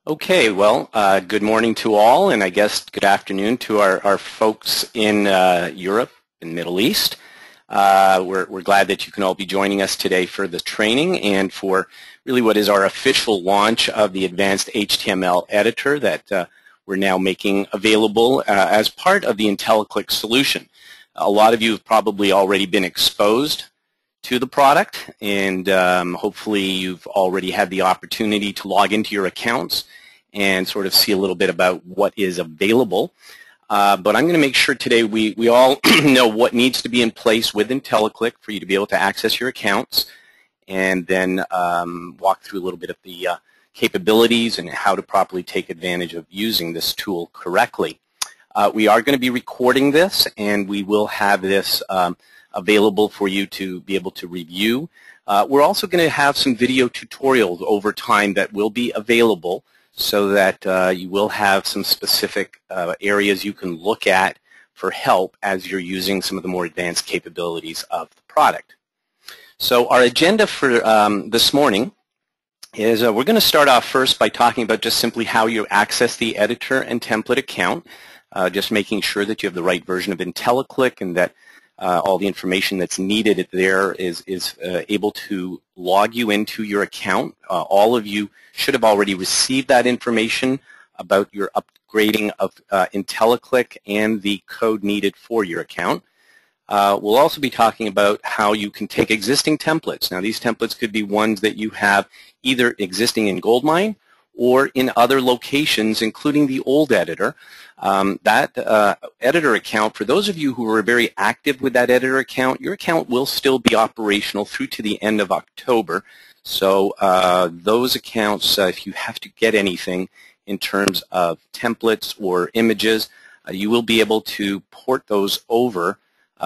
Okay, well, good morning to all, and I guess good afternoon to our folks in Europe and Middle East. We're glad that you can all be joining us today for the training and for really what is our official launch of the Advanced HTML Editor that we're now making available as part of the IntelliClick solution. A lot of you have probably already been exposed to the product, and hopefully you've already had the opportunity to log into your accounts and sort of see a little bit about what is available. But I'm going to make sure today we all know what needs to be in place with IntelliClick for you to be able to access your accounts, and then walk through a little bit of the capabilities and how to properly take advantage of using this tool correctly. We are going to be recording this, and we will have this available for you to be able to review. We're also going to have some video tutorials over time that will be available so that you will have some specific areas you can look at for help as you're using some of the more advanced capabilities of the product. So our agenda for this morning is we're going to start off first by talking about just simply how you access the editor and template account, just making sure that you have the right version of IntelliClick and that all the information that's needed there is able to log you into your account. All of you should have already received that information about your upgrading of IntelliClick and the code needed for your account. We'll also be talking about how you can take existing templates. Now, these templates could be ones that you have either existing in Goldmine or in other locations, including the old editor. That editor account, for those of you who are very active with that editor account, your account will still be operational through to the end of October. So those accounts, if you have to get anything in terms of templates or images, you will be able to port those over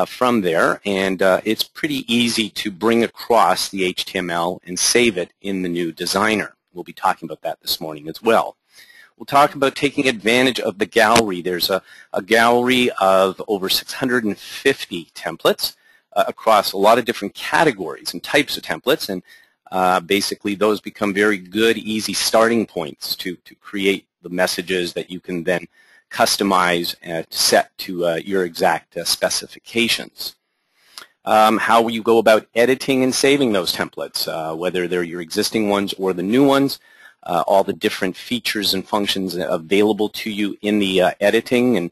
from there, and it's pretty easy to bring across the HTML and save it in the new designer. We'll be talking about that this morning as well. We'll talk about taking advantage of the gallery. There's a gallery of over 650 templates across a lot of different categories and types of templates, and basically those become very good, easy starting points to create the messages that you can then customize and set to your exact specifications. How you go about editing and saving those templates, whether they're your existing ones or the new ones, all the different features and functions available to you in the editing. And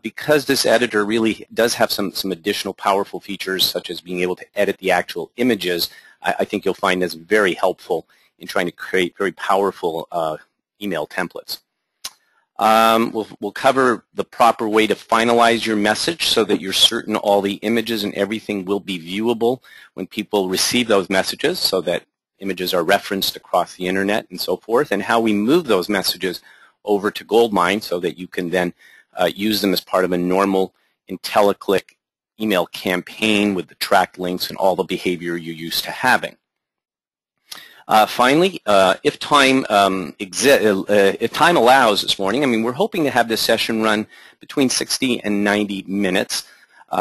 because this editor really does have some additional powerful features, such as being able to edit the actual images, I think you'll find this very helpful in trying to create very powerful email templates. We'll cover the proper way to finalize your message so that you're certain all the images and everything will be viewable when people receive those messages, so that images are referenced across the internet and so forth, and how we move those messages over to Goldmine so that you can then use them as part of a normal IntelliClick email campaign with the tracked links and all the behavior you're used to having. Finally, if time allows this morning, I mean, we're hoping to have this session run between 60 and 90 minutes.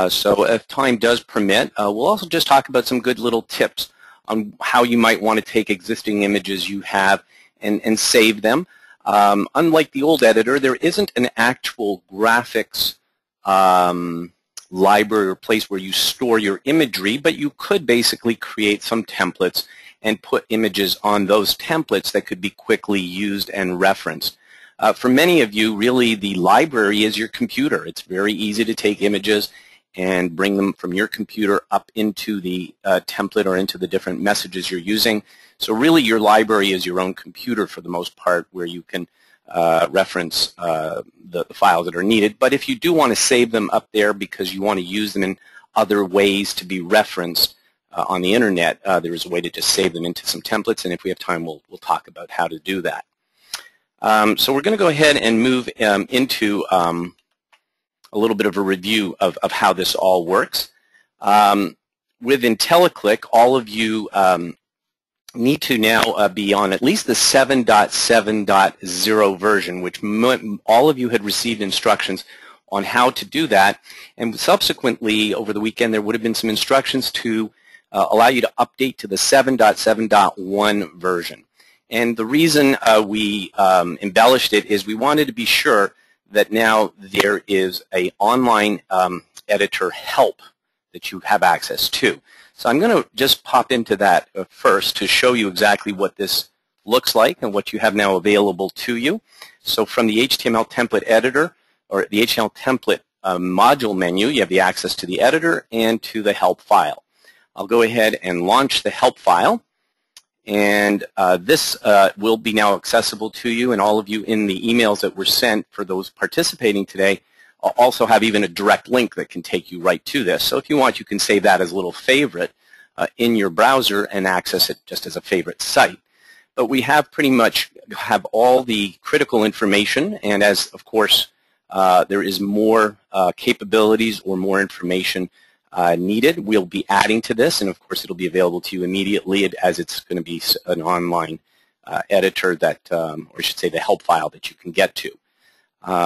So if time does permit, we'll also just talk about some good little tips on how you might want to take existing images you have and save them. Unlike the old editor, there isn't an actual graphics library or place where you store your imagery, but you could basically create some templates and put images on those templates that could be quickly used and referenced. For many of you, really, the library is your computer. It's very easy to take images and bring them from your computer up into the template or into the different messages you're using. So really, your library is your own computer for the most part, where you can reference the files that are needed. But if you do want to save them up there because you want to use them in other ways to be referenced on the internet, there is a way to just save them into some templates, and if we have time, we'll talk about how to do that. So we're going to go ahead and move into a little bit of a review of how this all works. With IntelliClick, all of you need to now be on at least the 7.7.0 version, which all of you had received instructions on how to do that, and subsequently over the weekend there would have been some instructions to allow you to update to the 7.7.1 version. And the reason we embellished it is we wanted to be sure that now there is an online editor help that you have access to. So I'm going to just pop into that first to show you exactly what this looks like and what you have now available to you. So from the HTML template editor, or the HTML template module menu, you have the access to the editor and to the help file. I'll go ahead and launch the help file. And this will be now accessible to you, and all of you in the emails that were sent for those participating today also have even a direct link that can take you right to this. So if you want, you can save that as a little favorite in your browser and access it just as a favorite site. But we have pretty much have all the critical information, and as, of course, there is more capabilities or more information needed, we'll be adding to this, and of course it'll be available to you immediately as it's going to be an online editor that, or I should say the help file that you can get to.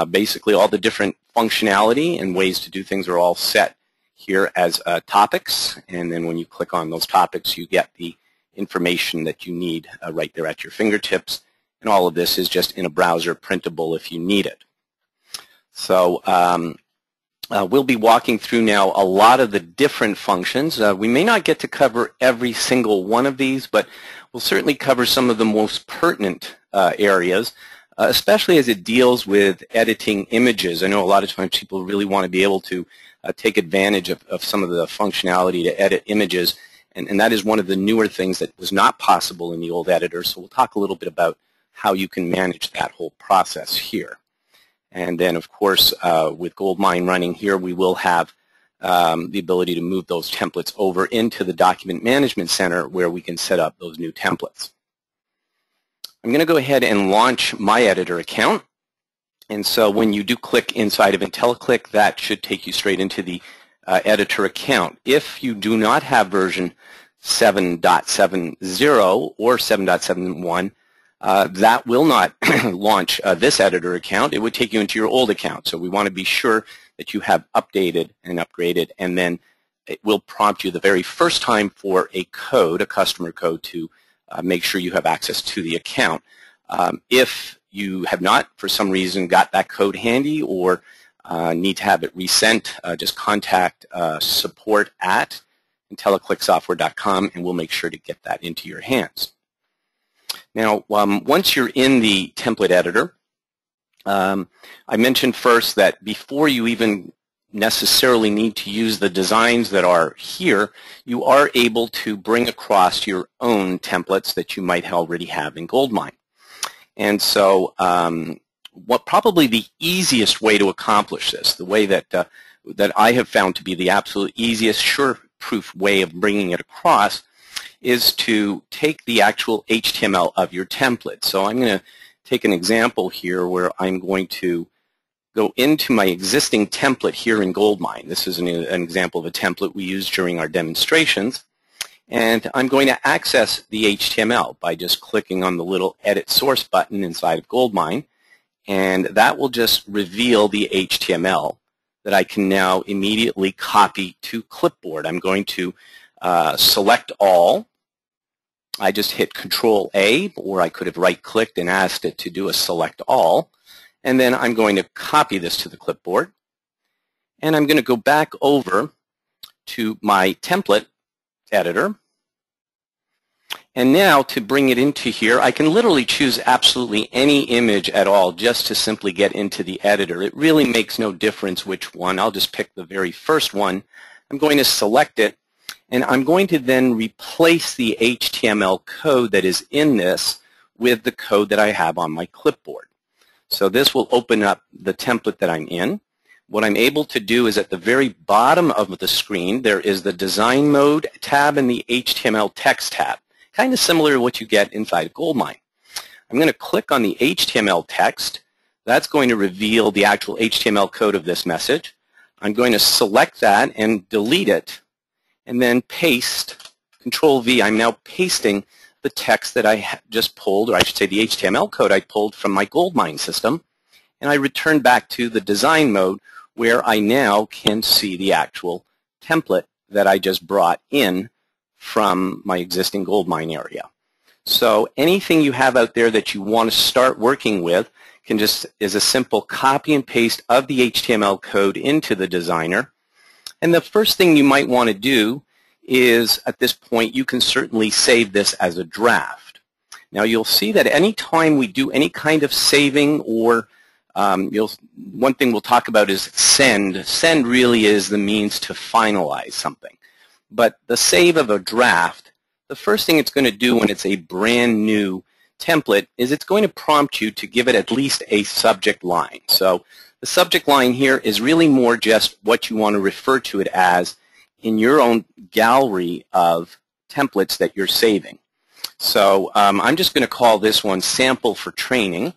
Basically all the different functionality and ways to do things are all set here as topics, and then when you click on those topics you get the information that you need right there at your fingertips, and all of this is just in a browser printable if you need it. So we'll be walking through now a lot of the different functions. We may not get to cover every single one of these, but we'll certainly cover some of the most pertinent areas, especially as it deals with editing images. I know a lot of times people really want to be able to take advantage of some of the functionality to edit images, and that is one of the newer things that was not possible in the old editor. So we'll talk a little bit about how you can manage that whole process here. And then, of course, with Goldmine running here, we will have the ability to move those templates over into the Document Management Center where we can set up those new templates. I'm going to go ahead and launch my editor account. And so when you do click inside of IntelliClick, that should take you straight into the editor account. If you do not have version 7.70 or 7.71, that will not launch this editor account. It would take you into your old account. So we want to be sure that you have updated and upgraded, and then it will prompt you the very first time for a code, a customer code, to make sure you have access to the account. If you have not, for some reason, got that code handy or need to have it resent, just contact support@intelliclicksoftware.com, and we'll make sure to get that into your hands. Now, once you're in the template editor, I mentioned first that before you even necessarily need to use the designs that are here, you are able to bring across your own templates that you might already have in Goldmine. And so what probably the easiest way to accomplish this, the way that, that I have found to be the absolute easiest, sure-proof way of bringing it across, is to take the actual HTML of your template. So I'm going to take an example here where I'm going to go into my existing template here in Goldmine. This is an example of a template we used during our demonstrations. And I'm going to access the HTML by just clicking on the little Edit Source button inside of Goldmine. And that will just reveal the HTML that I can now immediately copy to clipboard. I'm going to select all. I just hit Control-A, or I could have right-clicked and asked it to do a Select All. And then I'm going to copy this to the clipboard. And I'm going to go back over to my template editor. And now to bring it into here, I can literally choose absolutely any image at all just to simply get into the editor. It really makes no difference which one. I'll just pick the very first one. I'm going to select it, and I'm going to then replace the HTML code that is in this with the code that I have on my clipboard. So this will open up the template that I'm in. What I'm able to do is at the very bottom of the screen, there is the Design Mode tab and the HTML Text tab, kind of similar to what you get inside of Goldmine. I'm going to click on the HTML text. That's going to reveal the actual HTML code of this message. I'm going to select that and delete it, and then paste, Control-V. I'm now pasting the text that I just pulled, or I should say the HTML code I pulled from my Goldmine system, and I return back to the design mode where I now can see the actual template that I just brought in from my existing Goldmine area. So anything you have out there that you want to start working with is a simple copy and paste of the HTML code into the designer. And the first thing you might want to do is, at this point, you can certainly save this as a draft. Now you'll see that any time we do any kind of saving, or one thing we'll talk about is send. Send really is the means to finalize something. But the save of a draft, the first thing it's going to do when it's a brand new template is it's going to prompt you to give it at least a subject line. So the subject line here is really more just what you want to refer to it as in your own gallery of templates that you're saving. So I'm just going to call this one Sample for Training,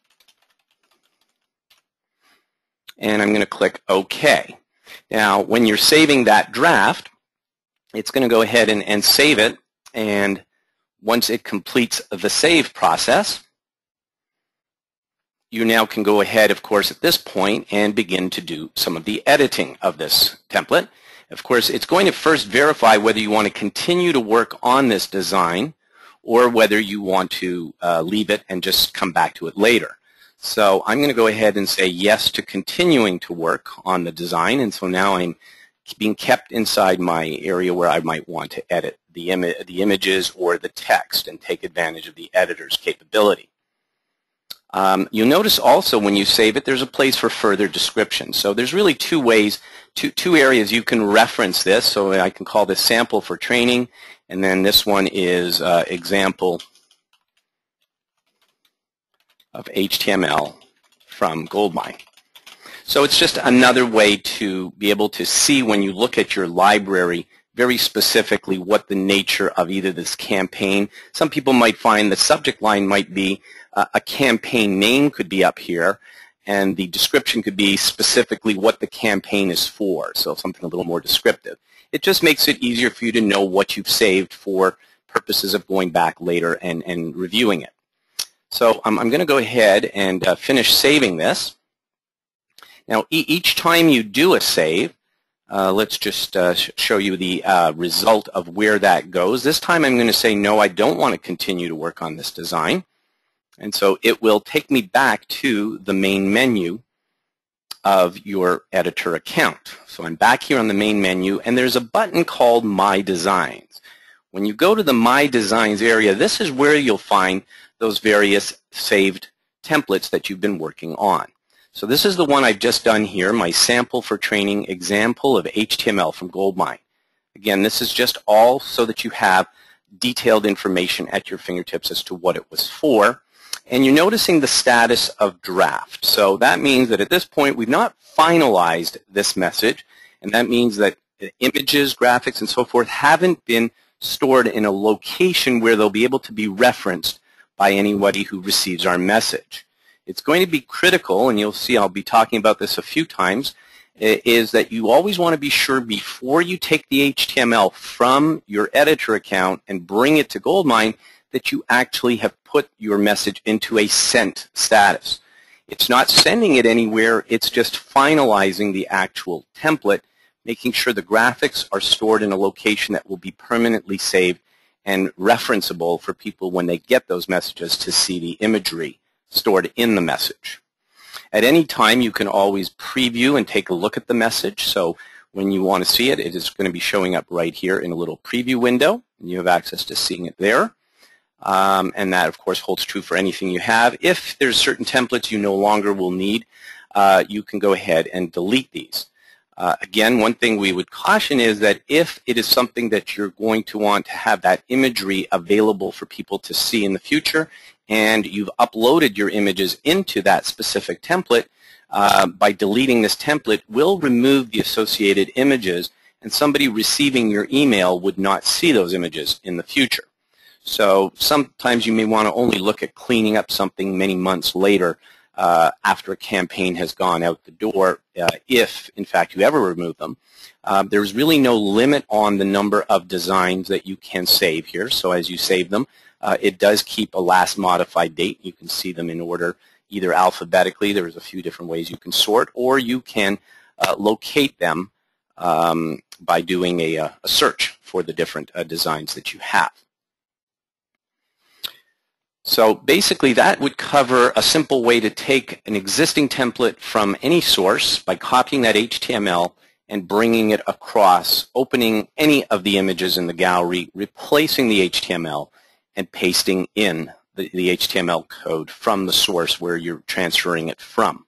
and I'm going to click OK. Now when you're saving that draft, it's going to go ahead and save it, and once it completes the save process, you now can go ahead, of course, at this point and begin to do some of the editing of this template. Of course, it's going to first verify whether you want to continue to work on this design or whether you want to leave it and just come back to it later. So I'm going to go ahead and say yes to continuing to work on the design, and so now I'm being kept inside my area where I might want to edit the images or the text and take advantage of the editor's capability. You'll notice also when you save it, there's a place for further description. So there's really two ways, two areas you can reference this. So I can call this Sample for Training, and then this one is Example of HTML from Goldmine. So it's just another way to be able to see when you look at your library very specifically what the nature of either this campaign. Some people might find the subject line might be a campaign name could be up here, and the description could be specifically what the campaign is for, so something a little more descriptive. It just makes it easier for you to know what you've saved for purposes of going back later and reviewing it. So I'm going to go ahead and finish saving this. Now, each time you do a save, let's just show you the result of where that goes. This time I'm going to say, no, I don't want to continue to work on this design. And so it will take me back to the main menu of your editor account. So I'm back here on the main menu, and there's a button called My Designs. When you go to the My Designs area, this is where you'll find those various saved templates that you've been working on. So this is the one I've just done here, my Sample for Training Example of HTML from Goldmine. Again, this is just all so that you have detailed information at your fingertips as to what it was for. And you're noticing the status of draft. So that means that at this point we've not finalized this message, and that means that the images, graphics, and so forth haven't been stored in a location where they'll be able to be referenced by anybody who receives our message. It's going to be critical, and you'll see I'll be talking about this a few times, is that you always want to be sure before you take the HTML from your editor account and bring it to Goldmine that you actually have put your message into a sent status. It's not sending it anywhere, it's just finalizing the actual template, making sure the graphics are stored in a location that will be permanently saved and referenceable for people when they get those messages to see the imagery stored in the message. At any time, you can always preview and take a look at the message. So when you want to see it, it is going to be showing up right here in a little preview window, and you have access to seeing it there. And that, of course, holds true for anything you have. If there's certain templates you no longer will need, you can go ahead and delete these. Again, one thing we would caution is that if it is something that you're going to want to have that imagery available for people to see in the future, and you've uploaded your images into that specific template, by deleting this template, we'll remove the associated images, and somebody receiving your email would not see those images in the future. So sometimes you may want to only look at cleaning up something many months later after a campaign has gone out the door, if, in fact, you ever remove them. There's really no limit on the number of designs that you can save here. So as you save them, it does keep a last modified date. You can see them in order either alphabetically. There's a few different ways you can sort, or you can locate them by doing a search for the different designs that you have. So basically that would cover a simple way to take an existing template from any source by copying that HTML and bringing it across, opening any of the images in the gallery, replacing the HTML, and pasting in the HTML code from the source where you're transferring it from.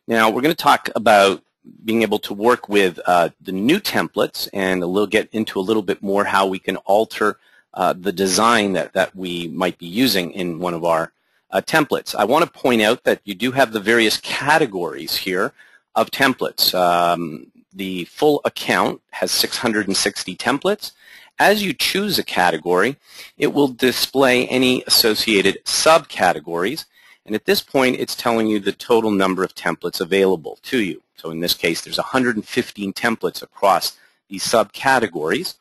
Now we're going to talk about being able to work with the new templates, and we'll get into a little bit more how we can alter the design that we might be using in one of our templates. I want to point out that you do have the various categories here of templates. The full account has 660 templates. As you choose a category, it will display any associated subcategories, and at this point it's telling you the total number of templates available to you. So in this case there's 115 templates across these subcategories,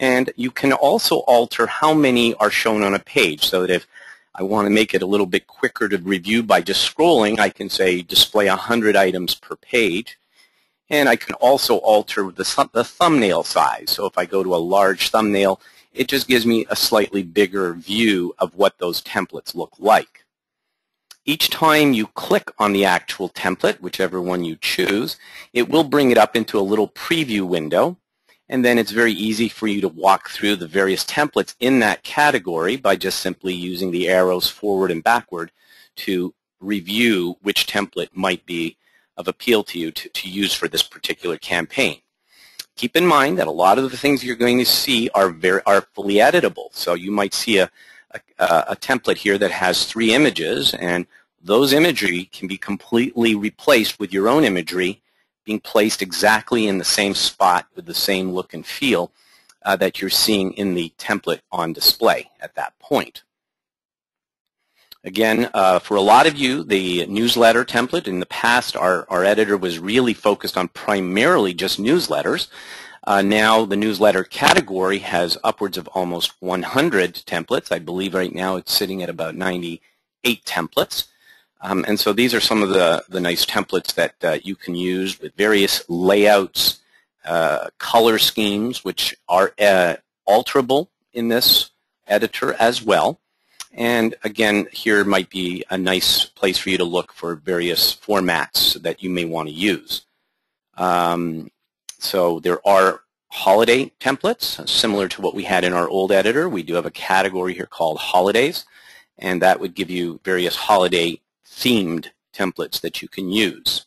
and you can also alter how many are shown on a page, so that if I want to make it a little bit quicker to review by just scrolling, I can say display 100 items per page. And I can also alter the thumbnail size. So if I go to a large thumbnail, it just gives me a slightly bigger view of what those templates look like. Each time you click on the actual template, whichever one you choose, it will bring it up into a little preview window. And then it's very easy for you to walk through the various templates in that category by just simply using the arrows forward and backward to review which template might be of appeal to you to use for this particular campaign. Keep in mind that a lot of the things you're going to see are fully editable. So you might see a template here that has 3 images, and those imagery can be completely replaced with your own imagery being placed exactly in the same spot with the same look and feel that you're seeing in the template on display at that point. Again, for a lot of you, the newsletter template, in the past our editor was really focused on primarily just newsletters. Now the newsletter category has upwards of almost 100 templates. I believe right now it's sitting at about 98 templates. And so these are some of the nice templates that you can use with various layouts, color schemes, which are alterable in this editor as well. And again, here might be a nice place for you to look for various formats that you may want to use. So there are holiday templates, similar to what we had in our old editor. We do have a category here called holidays, and that would give you various holiday themed templates that you can use.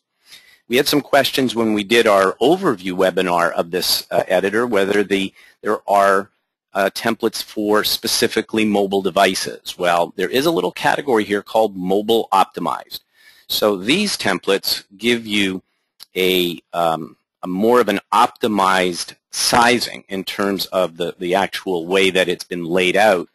We had some questions when we did our overview webinar of this editor, whether there are templates for specifically mobile devices. Well, there is a little category here called mobile optimized. So these templates give you a more of an optimized sizing in terms of the actual way that it's been laid out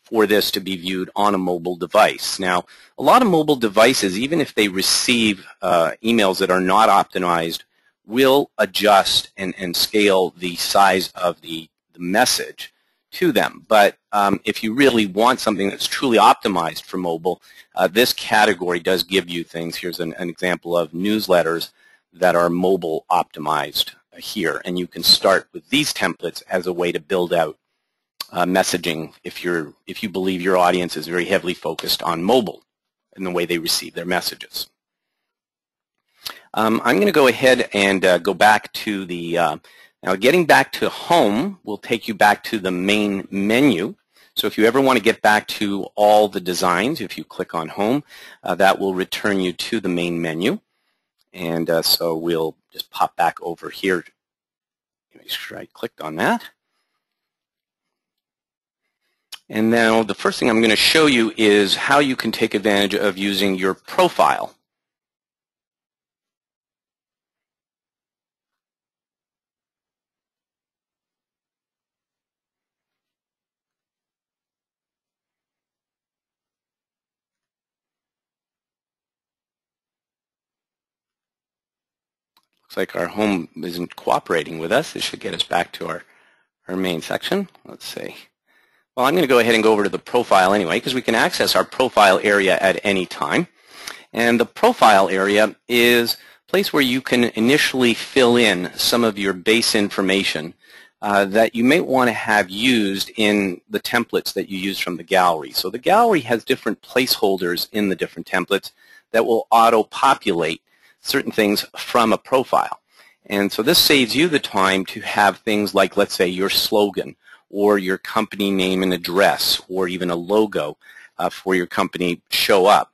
for this to be viewed on a mobile device. Now, a lot of mobile devices, even if they receive emails that are not optimized, will adjust and scale the size of the message to them. But if you really want something that's truly optimized for mobile, this category does give you things. Here's an example of newsletters that are mobile optimized here, and you can start with these templates as a way to build out messaging if you believe your audience is very heavily focused on mobile in the way they receive their messages. I'm going to go ahead and go back to the now getting back to home will take you back to the main menu. So if you ever want to get back to all the designs, if you click on home, that will return you to the main menu. And so we'll just pop back over here. Make sure I clicked on that. And now the first thing I'm going to show you is how you can take advantage of using your profile. Looks like our home isn't cooperating with us. This should get us back to our main section. Let's see. Well, I'm going to go ahead and go over to the profile anyway, because we can access our profile area at any time. And the profile area is a place where you can initially fill in some of your base information that you may want to have used in the templates that you use from the gallery. So the gallery has different placeholders in the different templates that will auto-populate certain things from a profile. And so this saves you the time to have things like, let's say, your slogan or your company name and address or even a logo for your company show up.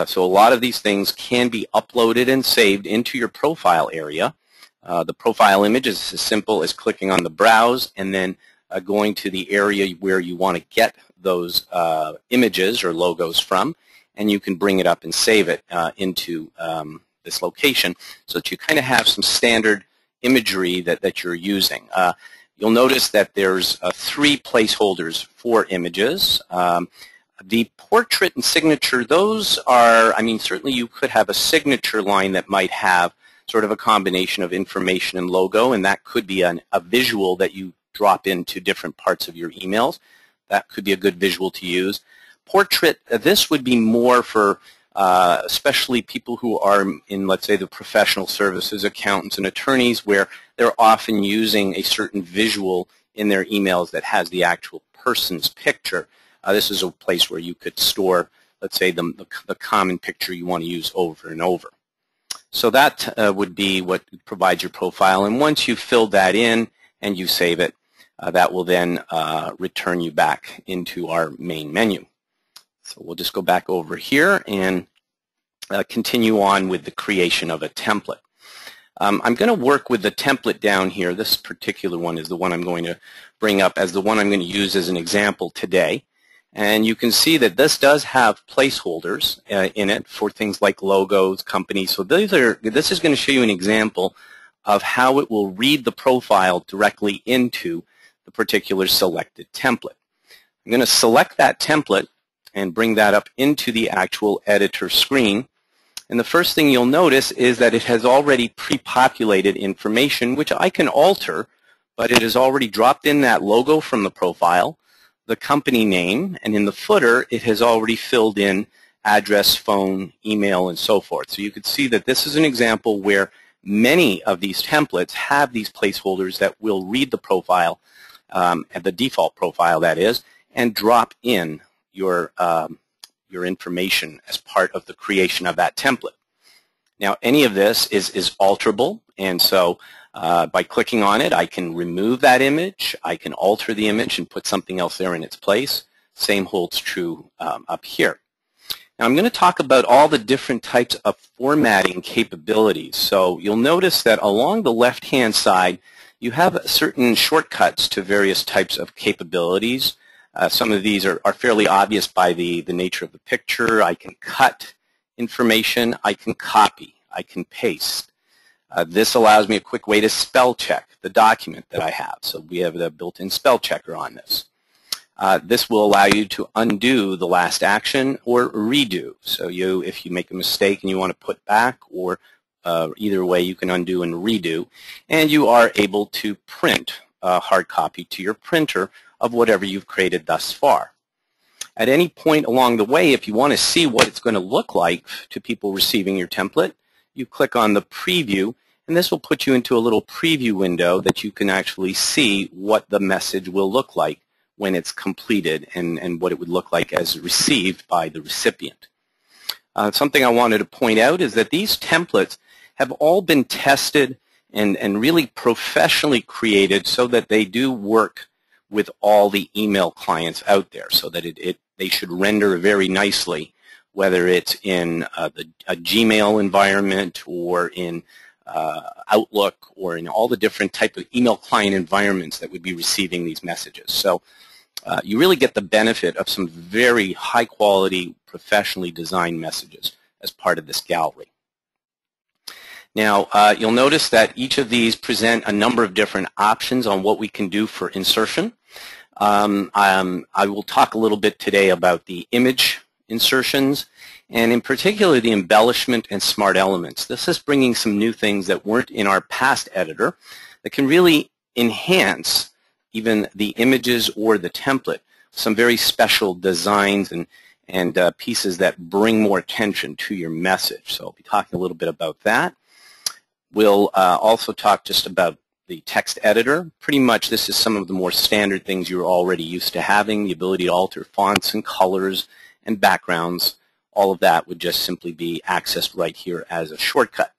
So a lot of these things can be uploaded and saved into your profile area. The profile image is as simple as clicking on the browse and then going to the area where you want to get those images or logos from, and you can bring it up and save it into this location so that you kind of have some standard imagery that you're using. You'll notice that there's 3 placeholders for images. The portrait and signature, those are, I mean, certainly you could have a signature line that might have sort of a combination of information and logo, and that could be a visual that you drop into different parts of your emails. That could be a good visual to use. Portrait, this would be more for especially people who are in, let's say, the professional services, accountants and attorneys, where they're often using a certain visual in their emails that has the actual person's picture. This is a place where you could store, let's say, the common picture you want to use over and over. So that would be what provides your profile. And once you've filled that in and you save it, that will then return you back into our main menu. So we'll just go back over here and continue on with the creation of a template. I'm going to work with the template down here. This particular one is the one I'm going to bring up as the one I'm going to use as an example today. And you can see that this does have placeholders in it for things like logos, companies. So this is going to show you an example of how it will read the profile directly into the particular selected template. I'm going to select that template and bring that up into the actual editor screen. And the first thing you'll notice is that it has already pre-populated information, which I can alter, but it has already dropped in that logo from the profile, the company name, and in the footer it has already filled in address, phone, email, and so forth. So you could see that this is an example where many of these templates have these placeholders that will read the profile, at the default profile that is, and drop in your information as part of the creation of that template. Now, any of this is alterable, and so by clicking on it, I can remove that image, I can alter the image and put something else there in its place. Same holds true up here. Now, I'm going to talk about all the different types of formatting capabilities. So you'll notice that along the left-hand side, you have certain shortcuts to various types of capabilities. Some of these are fairly obvious by the nature of the picture. I can cut information, I can copy, I can paste. This allows me a quick way to spell check the document that I have. So we have the built-in spell checker on this. This will allow you to undo the last action or redo. So if you make a mistake and you want to put back, or either way you can undo and redo, and you are able to print a hard copy to your printer of whatever you've created thus far. At any point along the way, if you want to see what it's going to look like to people receiving your template, you click on the preview, and this will put you into a little preview window that you can actually see what the message will look like when it's completed and what it would look like as received by the recipient. Something I wanted to point out is that these templates have all been tested and really professionally created so that they do work with all the email clients out there, so that they should render very nicely, whether it's in a Gmail environment or in Outlook or in all the different type of email client environments that would be receiving these messages. So you really get the benefit of some very high quality, professionally designed messages as part of this gallery. Now, you'll notice that each of these present a number of different options on what we can do for insertion. I will talk a little bit today about the image insertions, and in particular the embellishment and smart elements. This is bringing some new things that weren't in our past editor that can really enhance even the images or the template, some very special designs and pieces that bring more attention to your message. So I'll be talking a little bit about that. We'll also talk just about the text editor. Pretty much this is some of the more standard things you're already used to having, the ability to alter fonts and colors and backgrounds. All of that would just simply be accessed right here as a shortcut.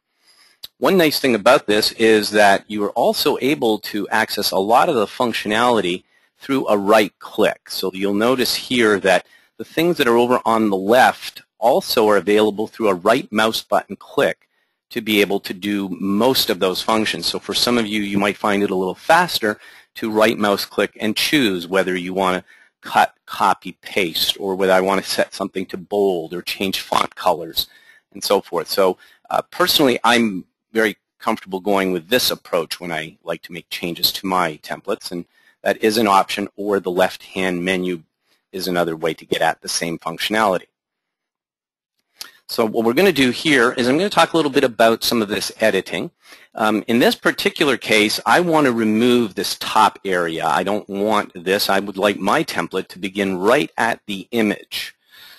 One nice thing about this is that you are also able to access a lot of the functionality through a right click. So you'll notice here that the things that are over on the left also are available through a right mouse button click to be able to do most of those functions. So for some of you, you might find it a little faster to right mouse click and choose whether you want to cut, copy, paste, or whether I want to set something to bold or change font colors and so forth. So personally, I'm very comfortable going with this approach when I like to make changes to my templates, and that is an option, or the left-hand menu is another way to get at the same functionality. So what we're going to do here is I'm going to talk a little bit about some of this editing. In this particular case, I want to remove this top area. I don't want this. I would like my template to begin right at the image.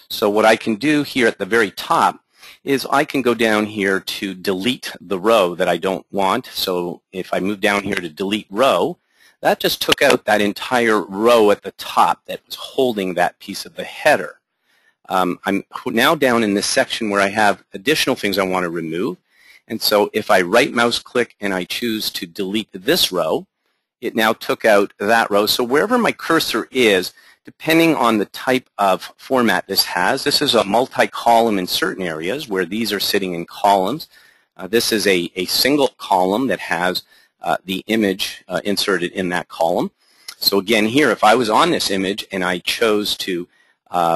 So what I can do here at the very top is I can go down here to delete the row that I don't want. So if I move down here to delete row, that just took out that entire row at the top that was holding that piece of the header. I'm now down in this section where I have additional things I want to remove. And so if I right mouse click and I choose to delete this row, it now took out that row. So wherever my cursor is, depending on the type of format this has, this is a multi-column in certain areas where these are sitting in columns. This is a single column that has the image inserted in that column. So again here, if I was on this image and I chose to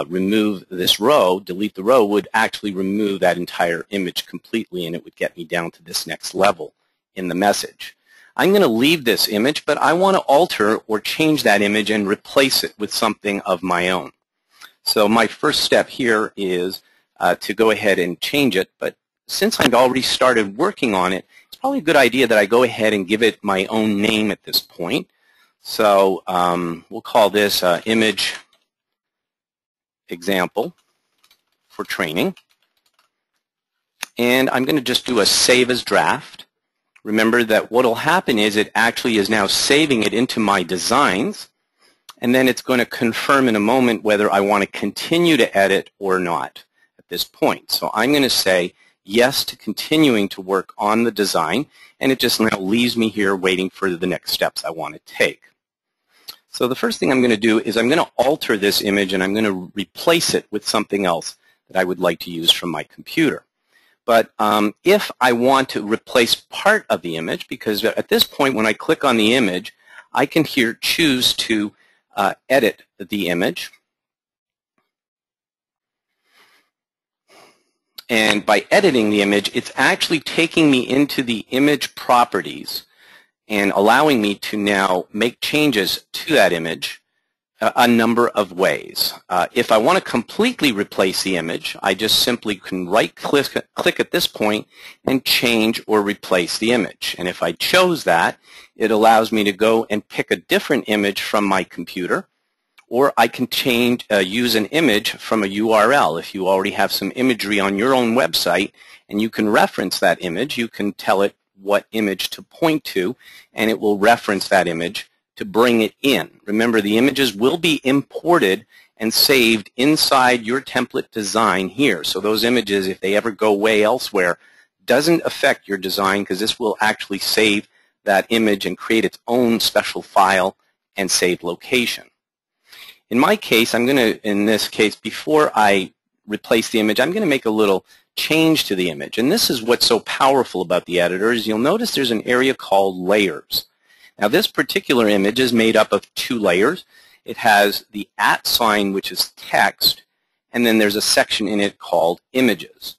remove this row, delete the row, would actually remove that entire image completely, and it would get me down to this next level in the message. I'm going to leave this image, but I want to alter or change that image and replace it with something of my own. So my first step here is to go ahead and change it, but since I've already started working on it, it's probably a good idea that I go ahead and give it my own name at this point. So we'll call this image example for training. And I'm going to just do a save as draft. Remember that what will happen is it actually is now saving it into my designs, and then it's going to confirm in a moment whether I want to continue to edit or not at this point. So I'm going to say yes to continuing to work on the design, and it just now leaves me here waiting for the next steps I want to take. So the first thing I'm going to do is I'm going to alter this image, and I'm going to replace it with something else that I would like to use from my computer. But if I want to replace part of the image, because at this point when I click on the image, I can here choose to edit the image. And by editing the image, it's actually taking me into the image properties and allowing me to now make changes to that image a number of ways. If I want to completely replace the image, I just simply can right-click at this point and change or replace the image. And if I chose that, it allows me to go and pick a different image from my computer, or I can use an image from a URL. If you already have some imagery on your own website and you can reference that image, you can tell it what image to point to, and it will reference that image to bring it in. Remember, the images will be imported and saved inside your template design here. So those images, if they ever go away elsewhere, doesn't affect your design, because this will actually save that image and create its own special file and save location. In my case, I'm going to, in this case, before I replace the image, I'm going to make a little change to the image. And this is what's so powerful about the editor, is you'll notice there's an area called layers. Now this particular image is made up of 2 layers. It has the @ sign, which is text, and then there's a section in it called images.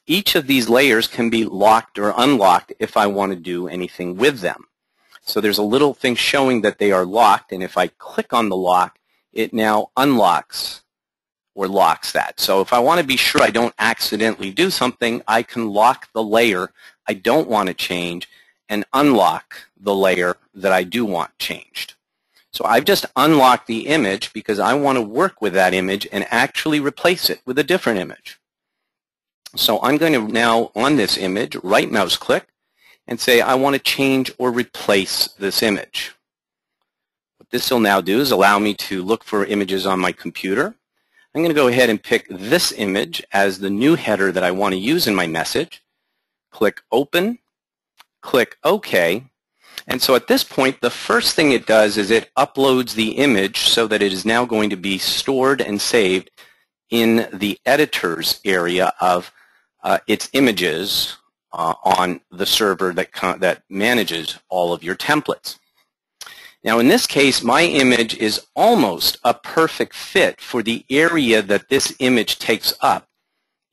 Each of these layers can be locked or unlocked if I want to do anything with them. So there's a little thing showing that they are locked, and if I click on the lock, it now unlocks or locks that. So if I want to be sure I don't accidentally do something, I can lock the layer I don't want to change and unlock the layer that I do want changed. So I've just unlocked the image because I want to work with that image and actually replace it with a different image. So I'm going to now, on this image, right mouse click, and say I want to change or replace this image. What this will now do is allow me to look for images on my computer. I'm going to go ahead and pick this image as the new header that I want to use in my message. Click Open, click OK, and so at this point the first thing it does is it uploads the image so that it is now going to be stored and saved in the editor's area of its images on the server that manages all of your templates. Now in this case, my image is almost a perfect fit for the area that this image takes up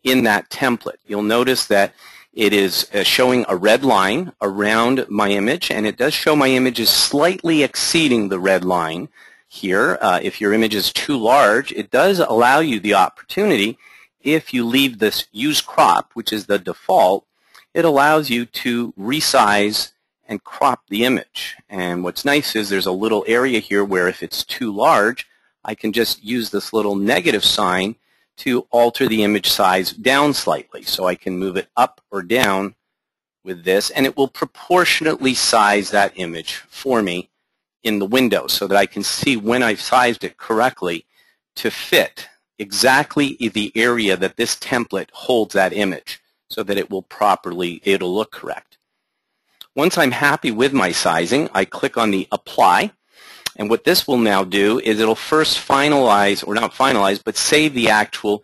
in that template. You'll notice that it is showing a red line around my image, and it does show my image is slightly exceeding the red line here. If your image is too large, it does allow you the opportunity, if you leave this Use Crop, which is the default, it allows you to resize and crop the image. And what's nice is there's a little area here where if it's too large, I can just use this little negative sign to alter the image size down slightly. So I can move it up or down with this, and it will proportionately size that image for me in the window so that I can see when I've sized it correctly to fit exactly the area that this template holds that image so that it'll look correct. Once I'm happy with my sizing, I click on the Apply, and what this will now do is it'll first finalize, or not finalize, but save the actual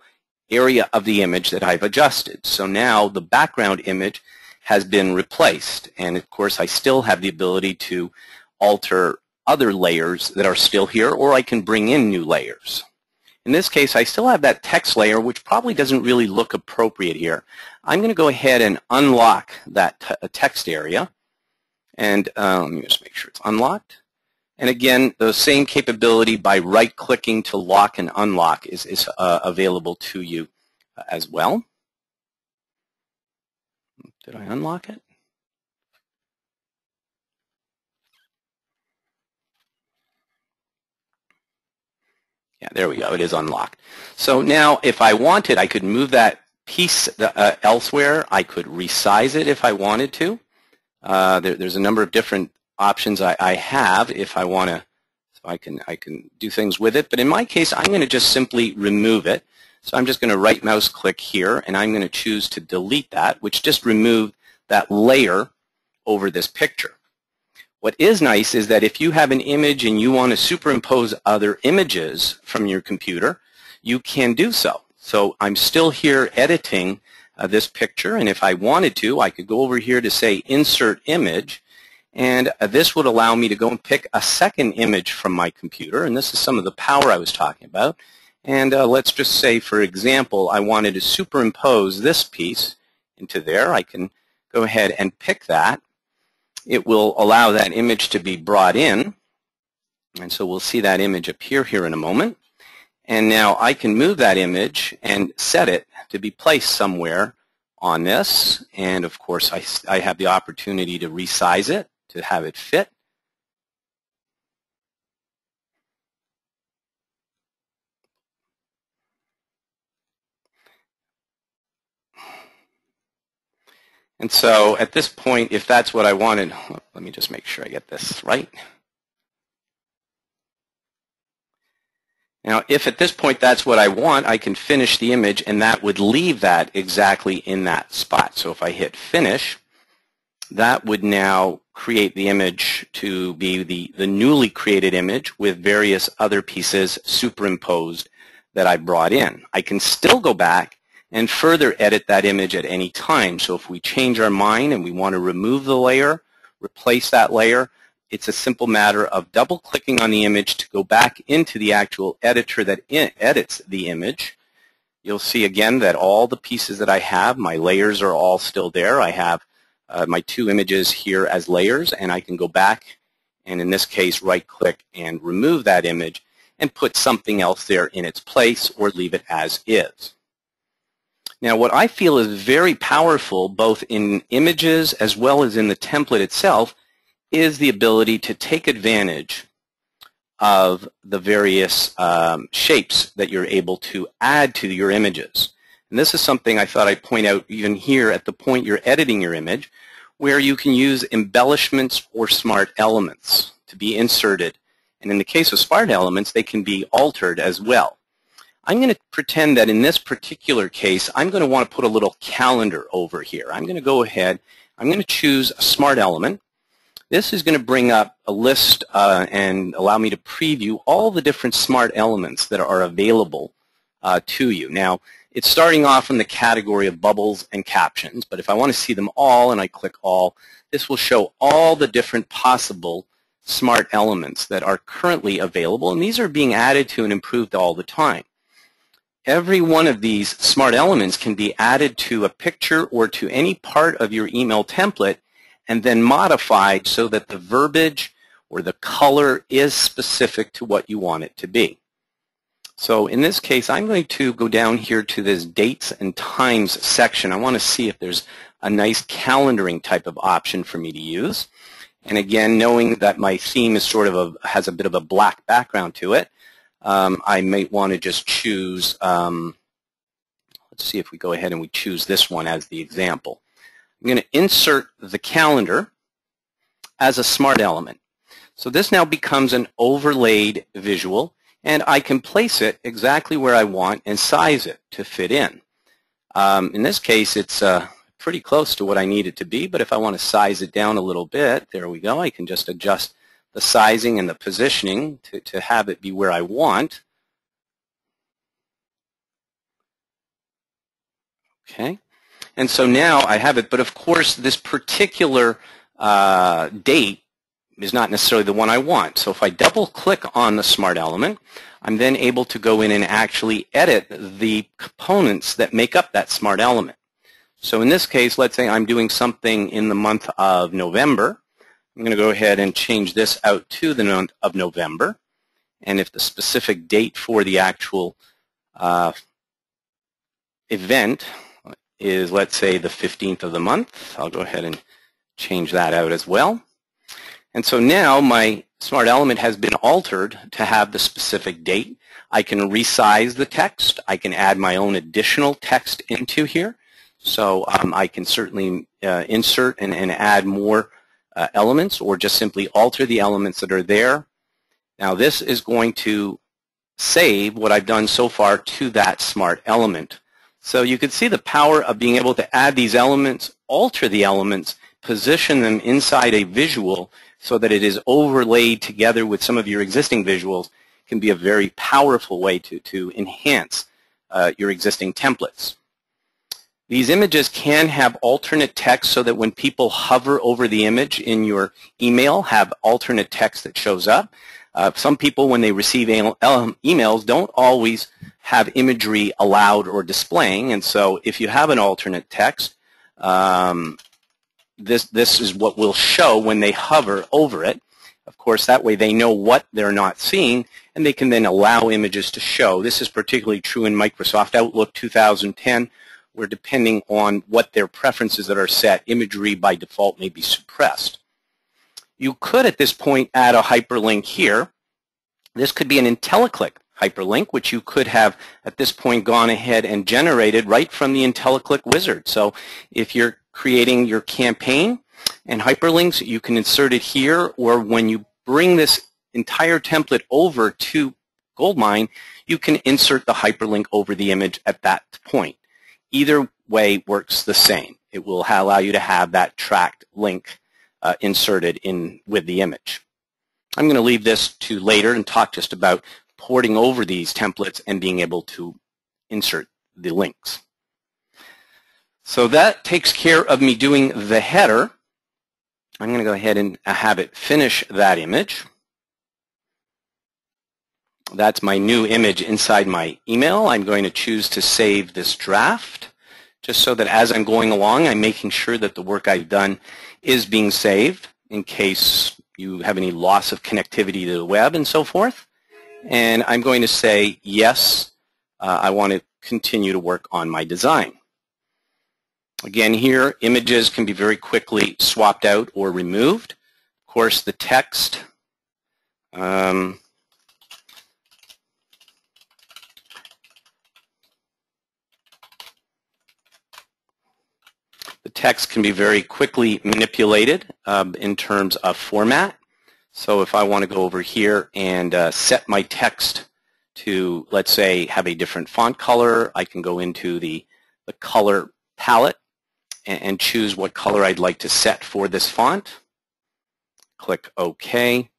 area of the image that I've adjusted. So now the background image has been replaced, and of course I still have the ability to alter other layers that are still here, or I can bring in new layers. In this case, I still have that text layer, which probably doesn't really look appropriate here. I'm going to go ahead and unlock that text area. And let me just make sure it's unlocked. And again, the same capability by right-clicking to lock and unlock is available to you as well. Did I unlock it? Yeah, there we go. It is unlocked. So now if I wanted, I could move that piece elsewhere. I could resize it if I wanted to. There's a number of different options I have if I want to, so I can do things with it. But in my case, I'm going to just simply remove it. So I'm just going to right mouse click here, and I'm going to choose to delete that, which just removed that layer over this picture. What is nice is that if you have an image and you want to superimpose other images from your computer, you can do so. So I'm still here editing this picture, and if I wanted to, I could go over here to say Insert Image, and this would allow me to go and pick a second image from my computer, and this is some of the power I was talking about. And let's just say, for example, I wanted to superimpose this piece into there. I can go ahead and pick that. It will allow that image to be brought in, and so we'll see that image appear here in a moment. And now I can move that image and set it to be placed somewhere on this. And of course, I have the opportunity to resize it to have it fit. And so at this point, if that's what I wanted, let me just make sure I get this right. Now, if at this point that's what I want, I can finish the image, and that would leave that exactly in that spot. So if I hit Finish, that would now create the image to be the newly created image with various other pieces superimposed that I brought in. I can still go back and further edit that image at any time. So if we change our mind and we want to remove the layer, replace that layer, it's a simple matter of double-clicking on the image to go back into the actual editor that edits the image. You'll see again that all the pieces that I have, my layers are all still there. I have my two images here as layers, and I can go back and in this case right-click and remove that image and put something else there in its place or leave it as is. Now, what I feel is very powerful both in images as well as in the template itself is the ability to take advantage of the various shapes that you're able to add to your images. And this is something I thought I'd point out even here at the point you're editing your image. where you can use embellishments or smart elements to be inserted. And in the case of smart elements, they can be altered as well. I'm going to pretend that in this particular case, I'm going to want to put a little calendar over here. I'm going to go ahead, I'm going to choose a smart element. This is going to bring up a list and allow me to preview all the different smart elements that are available to you. Now, it's starting off in the category of bubbles and captions, but if I want to see them all and I click all, this will show all the different possible smart elements that are currently available, and these are being added to and improved all the time. Every one of these smart elements can be added to a picture or to any part of your email template and then modified so that the verbiage or the color is specific to what you want it to be. So in this case, I'm going to go down here to this dates and times section. I want to see if there's a nice calendaring type of option for me to use. And again, knowing that my theme is sort of has a bit of a black background to it, I may want to just choose, let's see if we go ahead and we choose this one as the example. I'm going to insert the calendar as a smart element. So this now becomes an overlaid visual, and I can place it exactly where I want and size it to fit in. In this case, it's pretty close to what I need it to be, but if I want to size it down a little bit, there we go. I can just adjust the sizing and the positioning to have it be where I want. Okay. And so now I have it, but of course this particular date is not necessarily the one I want. So if I double click on the smart element, I'm then able to go in and actually edit the components that make up that smart element. So in this case, let's say I'm doing something in the month of November. I'm going to go ahead and change this out to the month of November. And if the specific date for the actual event is, let's say, the 15th of the month, I'll go ahead and change that out as well. And so now my smart element has been altered to have the specific date. I can resize the text. I can add my own additional text into here. So I can certainly insert and add more elements, or just simply alter the elements that are there. Now this is going to save what I've done so far to that smart element. So you can see the power of being able to add these elements, alter the elements, position them inside a visual so that it is overlaid together with some of your existing visuals. Can be a very powerful way to enhance your existing templates. These images can have alternate text so that when people hover over the image in your email, have alternate text that shows up. Some people, when they receive emails, don't always have imagery allowed or displaying, and so if you have an alternate text, this is what will show when they hover over it. Of course, that way they know what they're not seeing, and they can then allow images to show. This is particularly true in Microsoft Outlook 2010, where depending on what their preferences that are set, imagery by default may be suppressed. You could at this point add a hyperlink here. This could be an IntelliClick hyperlink, which you could have at this point gone ahead and generated right from the IntelliClick wizard. So if you're creating your campaign and hyperlinks, you can insert it here, or when you bring this entire template over to Goldmine, you can insert the hyperlink over the image at that point. Either way works the same. It will allow you to have that tracked link inserted in with the image. I'm going to leave this to later and talk just about porting over these templates and being able to insert the links. So that takes care of me doing the header. I'm going to go ahead and have it finish that image. That's my new image inside my email. I'm going to choose to save this draft, just so that as I'm going along, I'm making sure that the work I've done is being saved in case you have any loss of connectivity to the web and so forth. And I'm going to say, yes, I want to continue to work on my design. Again, here, images can be very quickly swapped out or removed. Of course, the text, the text can be very quickly manipulated in terms of format. So if I want to go over here and set my text to, let's say, have a different font color, I can go into the color palette and choose what color I'd like to set for this font. Click OK,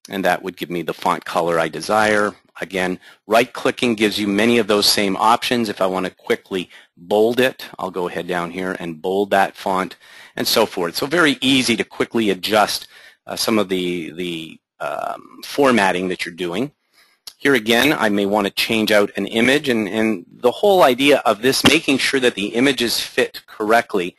and that would give me the font color I desire. Again, right-clicking gives you many of those same options. If I want to quickly bold it, I'll go ahead down here and bold that font, and so forth. So very easy to quickly adjust some of the formatting that you're doing. Here again, I may want to change out an image, and the whole idea of this, making sure that the images fit correctly,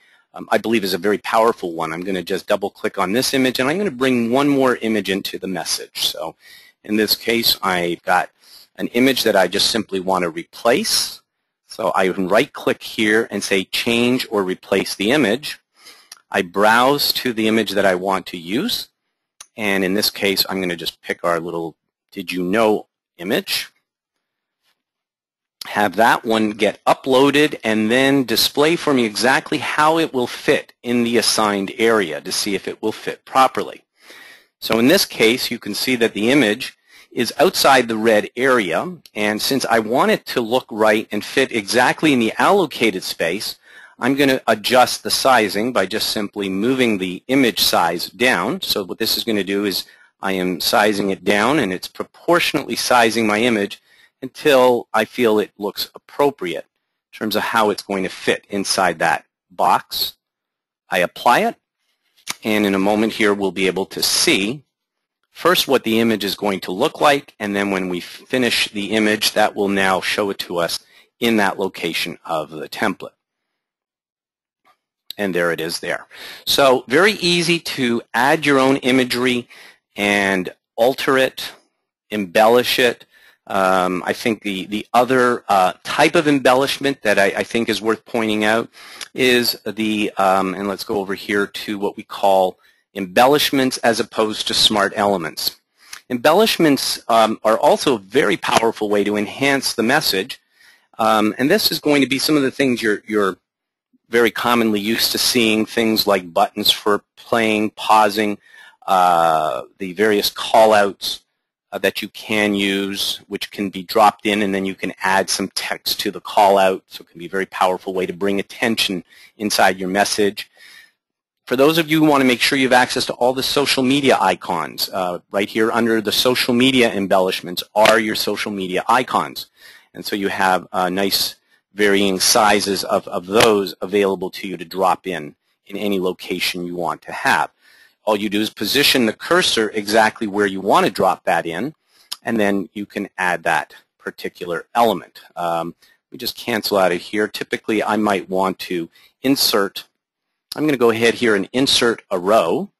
I believe is a very powerful one. I'm going to just double-click on this image, and I'm going to bring one more image into the message. So in this case, I've got an image that I just simply want to replace. So I can right-click here and say change or replace the image. I browse to the image that I want to use, and in this case, I'm going to just pick our little did you know image, have that one get uploaded, and then display for me exactly how it will fit in the assigned area to see if it will fit properly. So in this case, you can see that the image is outside the red area, and since I want it to look right and fit exactly in the allocated space, I'm going to adjust the sizing by just simply moving the image size down. So what this is going to do is I am sizing it down, and it's proportionately sizing my image until I feel it looks appropriate in terms of how it's going to fit inside that box. I apply it, and in a moment here we'll be able to see first what the image is going to look like, and then when we finish the image, that will now show it to us in that location of the template. And there it is there. So very easy to add your own imagery and alter it, embellish it. I think the other type of embellishment that I think is worth pointing out is the, and let's go over here to what we call embellishments as opposed to smart elements. Embellishments are also a very powerful way to enhance the message, and this is going to be some of the things you're very commonly used to seeing, things like buttons for playing, pausing, the various call-outs that you can use, which can be dropped in, and then you can add some text to the call-out, so it can be a very powerful way to bring attention inside your message. For those of you who want to make sure you have access to all the social media icons, right here under the social media embellishments are your social media icons. And so you have nice varying sizes of those available to you to drop in any location you want to have. All you do is position the cursor exactly where you want to drop that in, and then you can add that particular element. We just cancel out of here. Typically, I might want to insert. I'm going to go ahead here and insert a row.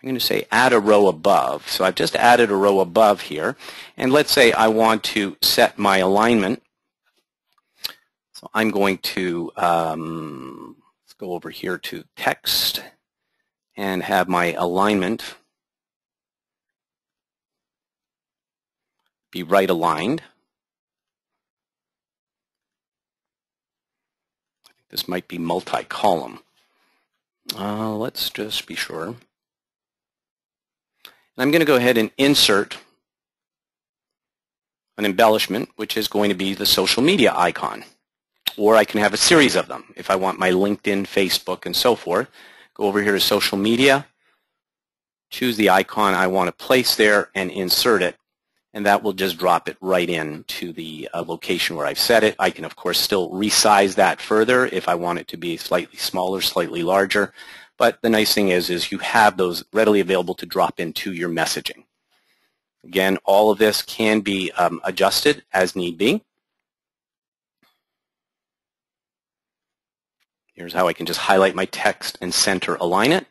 I'm going to say add a row above. So I've just added a row above here. And let's say I want to set my alignment. So I'm going to let's go over here to text and have my alignment be right aligned. I think this might be multi-column. Let's just be sure. I'm going to go ahead and insert an embellishment, which is going to be the social media icon. Or I can have a series of them if I want my LinkedIn, Facebook, and so forth. Go over here to social media, choose the icon I want to place there, and insert it. And that will just drop it right in to the location where I've set it. I can, of course, still resize that further if I want it to be slightly smaller, slightly larger. But the nice thing is you have those readily available to drop into your messaging. Again, all of this can be adjusted as need be. Here's how I can just highlight my text and center align it.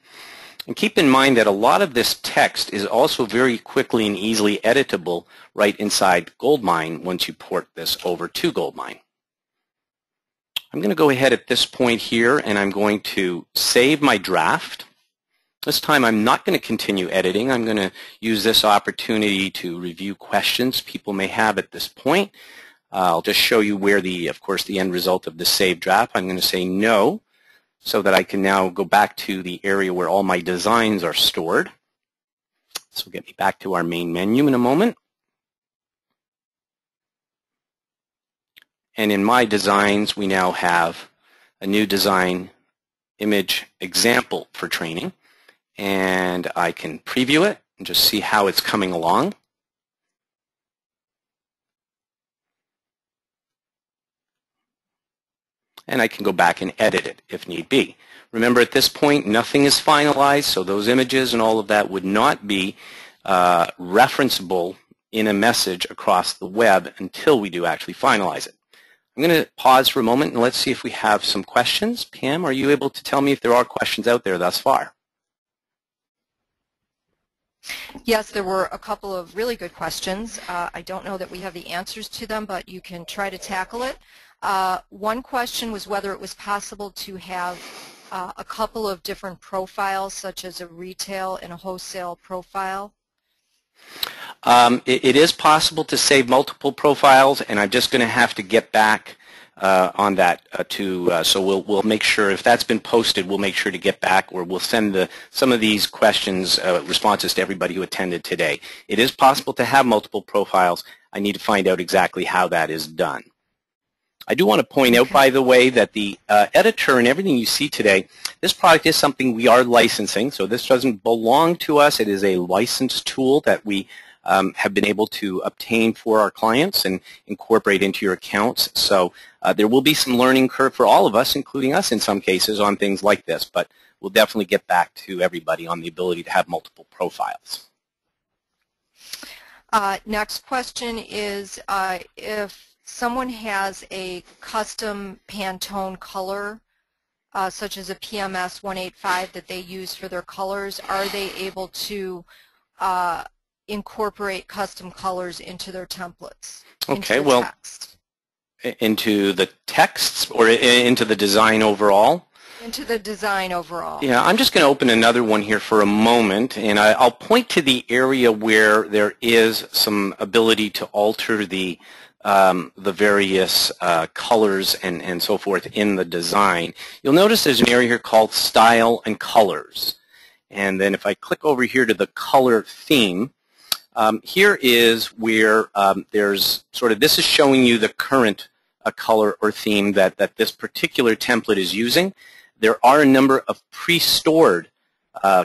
And keep in mind that a lot of this text is also very quickly and easily editable right inside Goldmine once you port this over to Goldmine. I'm going to go ahead at this point here and I'm going to save my draft. This time I'm not going to continue editing. I'm going to use this opportunity to review questions people may have at this point. I'll just show you where of course, the end result of the saved draft. I'm going to say no, so that I can now go back to the area where all my designs are stored. This will get me back to our main menu in a moment. And in my designs, we now have a new design image example for training. And I can preview it and just see how it's coming along. And I can go back and edit it if need be. Remember, at this point, nothing is finalized, so those images and all of that would not be referenceable in a message across the web until we do actually finalize it. I'm going to pause for a moment and let's see if we have some questions. Pam, are you able to tell me if there are questions out there thus far? Yes, there were a couple of really good questions. I don't know that we have the answers to them, but you can try to tackle it. One question was whether it was possible to have a couple of different profiles, such as a retail and a wholesale profile. It is possible to save multiple profiles, and I'm just going to have to get back on that so we'll make sure, if that's been posted, we'll make sure to get back, or we'll send some of these questions, responses to everybody who attended today. It is possible to have multiple profiles. I need to find out exactly how that is done. I do want to point out, by the way, that the editor and everything you see today, this product is something we are licensing, so this doesn't belong to us. It is a licensed tool that we have been able to obtain for our clients and incorporate into your accounts. So there will be some learning curve for all of us, including us in some cases, on things like this, but we'll definitely get back to everybody on the ability to have multiple profiles. Next question is if someone has a custom Pantone color, such as a PMS 185 that they use for their colors, are they able to incorporate custom colors into their templates? Okay, well, text? Into the texts or into the design overall? Into the design overall. Yeah, I'm just going to open another one here for a moment, and I'll point to the area where there is some ability to alter the various colors and so forth in the design. You'll notice there's an area here called Style and Colors. And then if I click over here to the color theme, here is where there's sort of, this is showing you the current color or theme that this particular template is using. There are a number of pre-stored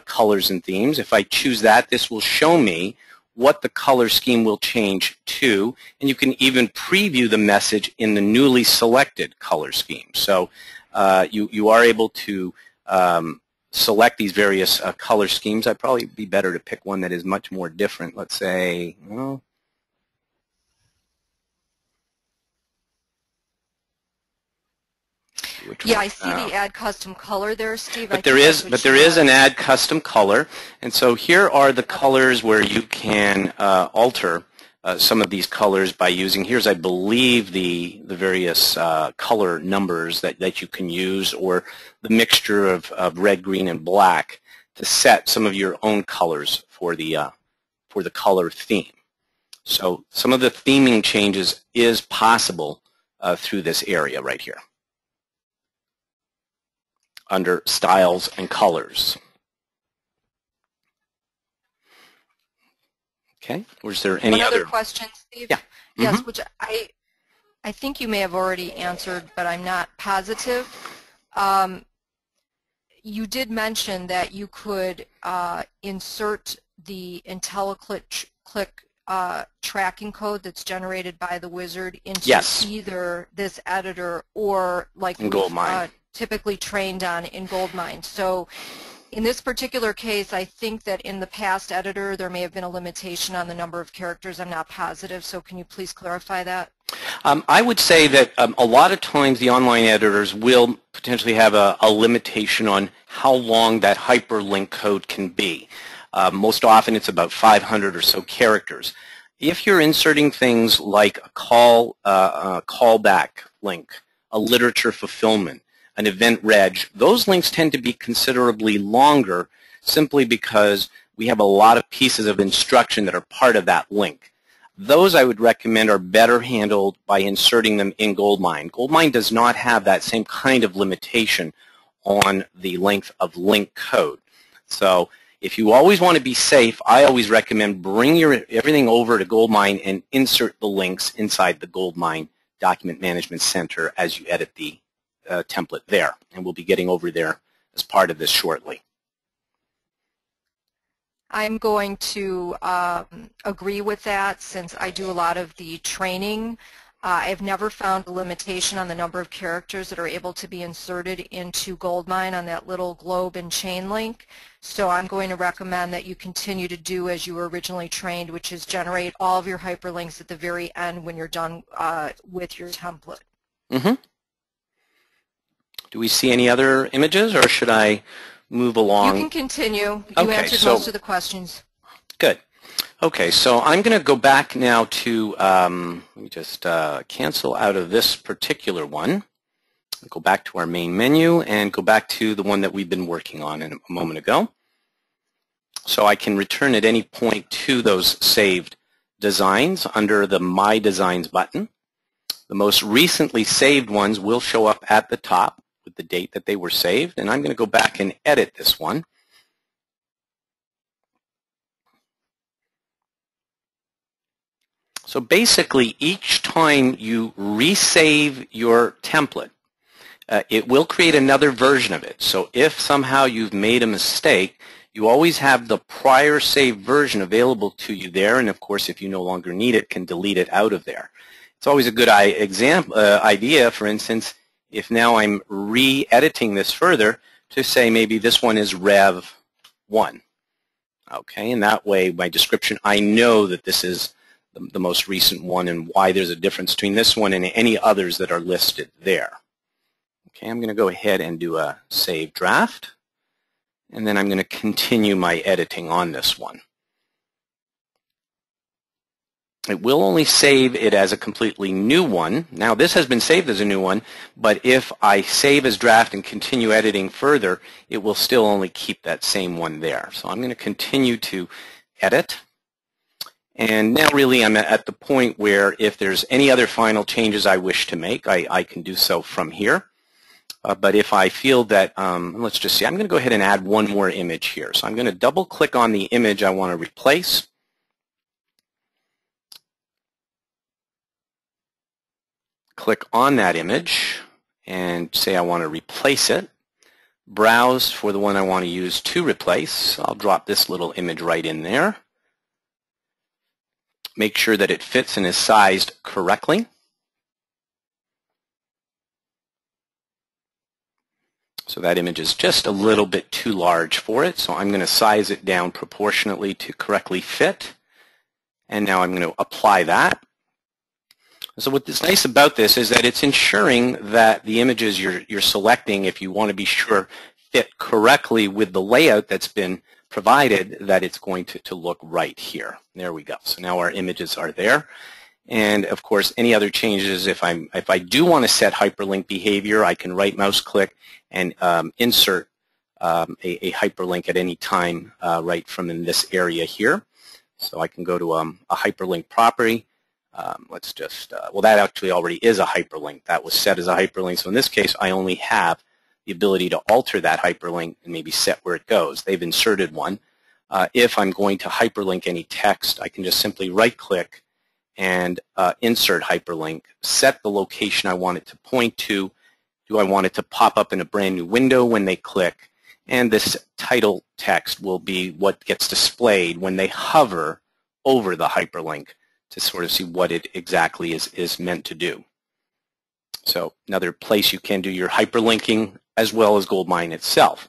colors and themes. If I choose that, this will show me what the color scheme will change to, and you can even preview the message in the newly selected color scheme. So you are able to select these various color schemes. I'd probably be better to pick one that is much more different. Let's say, well, yeah, I see the add custom color there, Steve. But there is an add custom color, and so here are the colors where you can alter some of these colors by using, here's I believe the various color numbers that you can use, or the mixture of red, green, and black to set some of your own colors for the color theme. So some of the theming changes is possible through this area right here under Styles and Colors. Okay, was there any other question, Steve? Yeah. Yes, which I think you may have already answered, but I'm not positive. You did mention that you could insert the IntelliClick tracking code that's generated by the wizard into either this editor or like we've typically trained on in Goldmine. So in this particular case, I think that in the past editor there may have been a limitation on the number of characters. I'm not positive, so can you please clarify that? I would say that a lot of times the online editors will potentially have a limitation on how long that hyperlink code can be. Most often it's about 500 or so characters. If you're inserting things like a callback link, a literature fulfillment, an event reg, those links tend to be considerably longer simply because we have a lot of pieces of instruction that are part of that link. Those I would recommend are better handled by inserting them in Goldmine. Goldmine does not have that same kind of limitation on the length of link code. So if you always want to be safe, I always recommend bring everything over to Goldmine and insert the links inside the Goldmine Document Management Center as you edit the template there. And we'll be getting over there as part of this shortly. I'm going to agree with that since I do a lot of the training. I've never found a limitation on the number of characters that are able to be inserted into Goldmine on that little globe and chain link. So I'm going to recommend that you continue to do as you were originally trained, which is generate all of your hyperlinks at the very end when you're done with your template. Mm-hmm. Do we see any other images, or should I move along? You can continue. You answered most of the questions. Good. Okay, so I'm going to go back now to, let me just cancel out of this particular one. Go back to our main menu and go back to the one that we've been working on a moment ago. So I can return at any point to those saved designs under the My Designs button. The most recently saved ones will show up at the top with the date that they were saved, and I'm going to go back and edit this one. So basically, each time you resave your template, it will create another version of it. So if somehow you've made a mistake, you always have the prior saved version available to you there, and of course, if you no longer need it, can delete it out of there. It's always a good idea, for instance, if now I'm re-editing this further, to say maybe this one is Rev 1. Okay, and that way, by description, I know that this is the most recent one and why there's a difference between this one and any others that are listed there. Okay, I'm going to go ahead and do a save draft, and then I'm going to continue my editing on this one. It will only save it as a completely new one. Now this has been saved as a new one, but if I save as draft and continue editing further, it will still only keep that same one there. So I'm going to continue to edit. And now really I'm at the point where if there's any other final changes I wish to make, I can do so from here. But if I feel that, let's just see, I'm going to go ahead and add one more image here. So I'm going to double click on the image I want to replace. Click on that image and say I want to replace it. Browse for the one I want to use to replace. I'll drop this little image right in there. Make sure that it fits and is sized correctly. So that image is just a little bit too large for it, so I'm going to size it down proportionately to correctly fit. And now I'm going to apply that. So what's nice about this is that it's ensuring that the images you're selecting, if you want to be sure, fit correctly with the layout that's been provided, that it's going to look right here. There we go. So now our images are there. And of course, any other changes, if I do want to set hyperlink behavior, I can right mouse click and insert a hyperlink at any time right from in this area here. So I can go to a hyperlink property. Let's just, well, that actually already is a hyperlink. That was set as a hyperlink. So in this case, I only have the ability to alter that hyperlink and maybe set where it goes. They've inserted one. If I'm going to hyperlink any text, I can just simply right-click and insert hyperlink, set the location I want it to point to. Do I want it to pop up in a brand new window when they click? And this title text will be what gets displayed when they hover over the hyperlink to sort of see what it exactly is meant to do. So another place you can do your hyperlinking as well as Goldmine itself.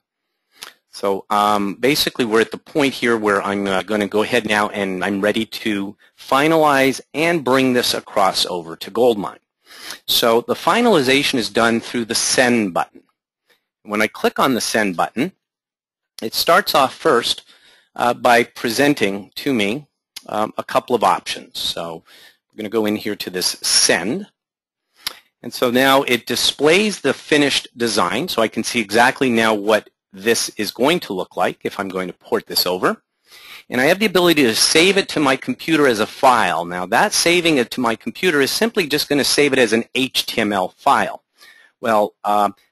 So basically we're at the point here where I'm going to go ahead now and I'm ready to finalize and bring this across over to Goldmine. So the finalization is done through the Send button. When I click on the Send button, it starts off first by presenting to me a couple of options. So we're going to go in here to this Send. And so now it displays the finished design, so I can see exactly now what this is going to look like if I'm going to port this over. And I have the ability to save it to my computer as a file. Now that saving it to my computer is simply just going to save it as an HTML file. Well,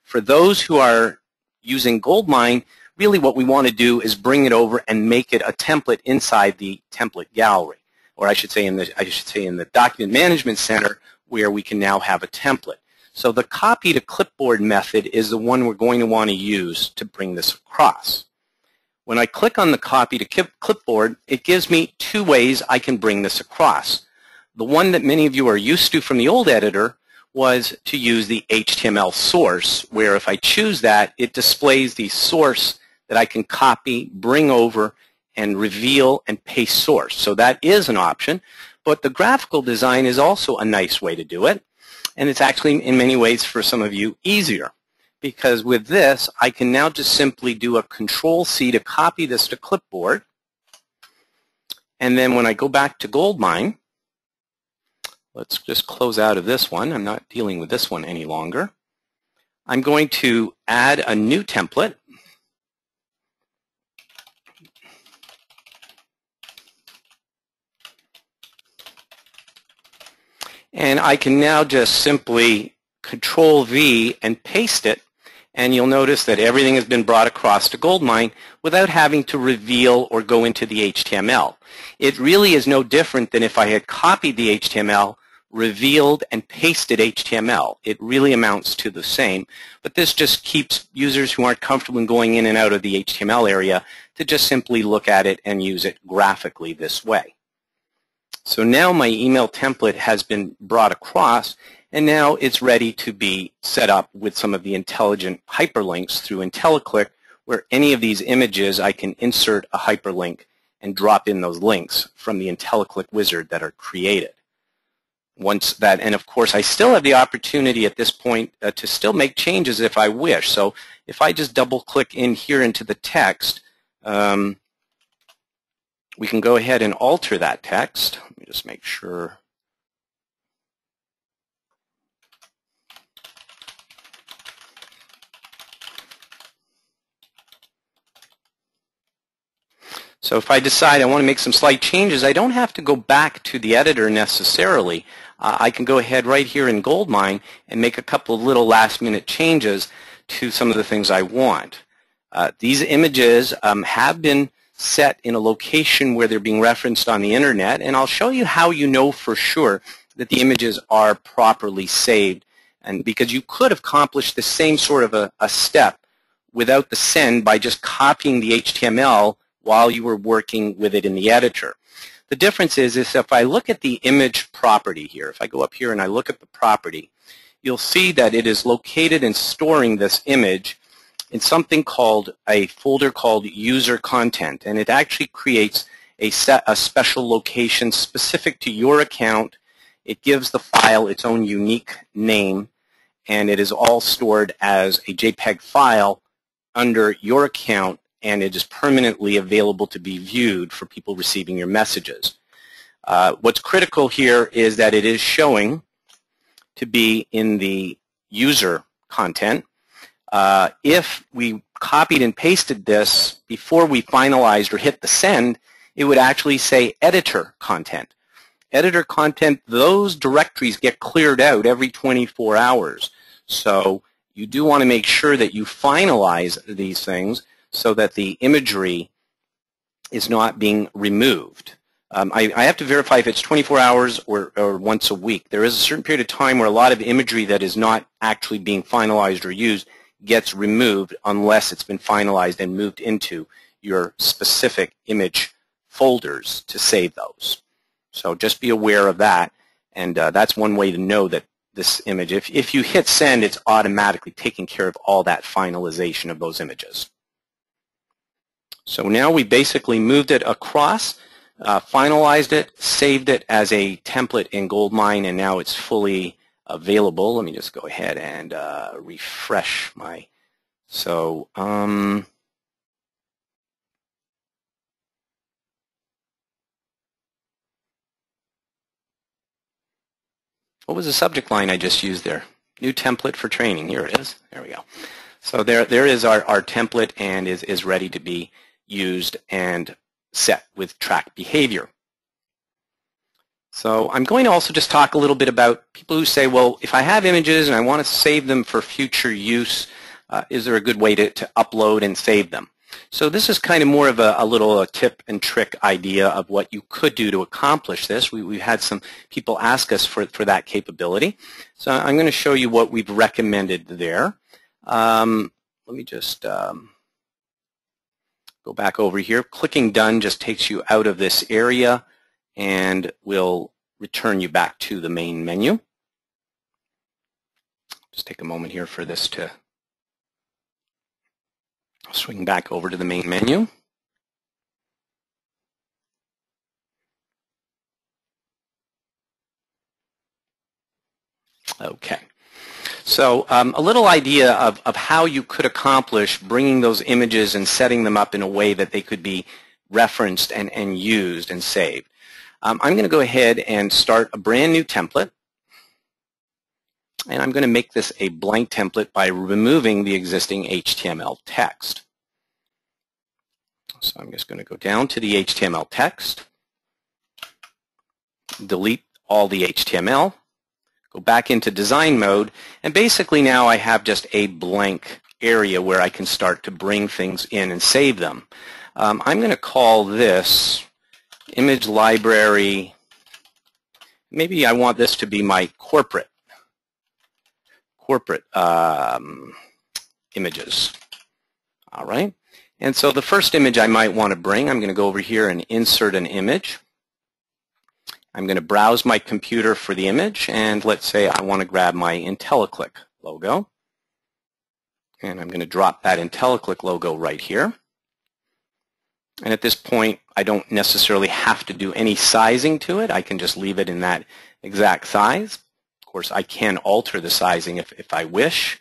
for those who are using Goldmine, really what we want to do is bring it over and make it a template inside the template gallery, or I should say in the Document Management Center, where we can now have a template. So the copy to clipboard method is the one we're going to want to use to bring this across. When I click on the copy to clipboard, it gives me two ways I can bring this across. The one that many of you are used to from the old editor was to use the HTML source, where if I choose that, it displays the source that I can copy, bring over, and reveal and paste source. So that is an option, but the graphical design is also a nice way to do it, and it's actually in many ways for some of you easier, because with this I can now just simply do a Control-C to copy this to clipboard, and then when I go back to Goldmine, let's just close out of this one. I'm not dealing with this one any longer. I'm going to add a new template. And I can now just simply Control-V and paste it, and you'll notice that everything has been brought across to Goldmine without having to reveal or go into the HTML. It really is no different than if I had copied the HTML, revealed, and pasted HTML. It really amounts to the same, but this just keeps users who aren't comfortable in going in and out of the HTML area to just simply look at it and use it graphically this way. So now my email template has been brought across, and now it's ready to be set up with some of the intelligent hyperlinks through IntelliClick, where any of these images I can insert a hyperlink and drop in those links from the IntelliClick wizard that are created. Once that, and of course I still have the opportunity at this point to still make changes if I wish. So if I just double click in here into the text, we can go ahead and alter that text. Let me just make sure. So if I decide I want to make some slight changes, I don't have to go back to the editor necessarily. I can go ahead right here in Goldmine and make a couple of little last-minute changes to some of the things I want. These images have been set in a location where they're being referenced on the internet, and I'll show you how you know for sure that the images are properly saved, and because you could have accomplished the same sort of a step without the send by just copying the HTML while you were working with it in the editor. The difference is if I look at the image property here, if I go up here and I look at the property, you'll see that it is located and storing this image in something called a folder called user content, and it actually creates a special location specific to your account. It gives the file its own unique name, and it is all stored as a JPEG file under your account, and it is permanently available to be viewed for people receiving your messages. What's critical here is that it is showing to be in the user content. If we copied and pasted this before we finalized or hit the send, it would actually say editor content. Editor content, those directories get cleared out every 24 hours. So you do want to make sure that you finalize these things so that the imagery is not being removed. I have to verify if it's 24 hours or once a week. There is a certain period of time where a lot of imagery that is not actually being finalized or used gets removed unless it's been finalized and moved into your specific image folders to save those. So just be aware of that, and that's one way to know that this image, if you hit send, it's automatically taking care of all that finalization of those images. So now we basically moved it across, finalized it, saved it as a template in Goldmine, and now it's fully available. Let me just go ahead and refresh my, so what was the subject line I just used there? New template for training. Here it is. There we go. So there is our template, and is ready to be used and set with track behavior. So I'm going to also just talk a little bit about people who say, well, if I have images and I want to save them for future use, is there a good way to upload and save them? So this is kind of more of a little tip and trick idea of what you could do to accomplish this. We've had some people ask us for that capability. So I'm going to show you what we've recommended there. Let me just go back over here. Clicking Done just takes you out of this area and will return you back to the main menu. Just take a moment here for this to swing back over to the main menu. Okay. So a little idea of how you could accomplish bringing those images and setting them up in a way that they could be referenced and used and saved. I'm going to go ahead and start a brand new template. And I'm going to make this a blank template by removing the existing HTML text. So I'm just going to go down to the HTML text, delete all the HTML, go back into design mode, and basically now I have just a blank area where I can start to bring things in and save them. I'm going to call this image library. Maybe I want this to be my corporate images. All right. And so the first image I might want to bring, I'm going to go over here and insert an image. I'm going to browse my computer for the image, and let's say I want to grab my IntelliClick logo. And I'm going to drop that IntelliClick logo right here. And at this point, I don't necessarily have to do any sizing to it. I can just leave it in that exact size. Of course, I can alter the sizing if I wish,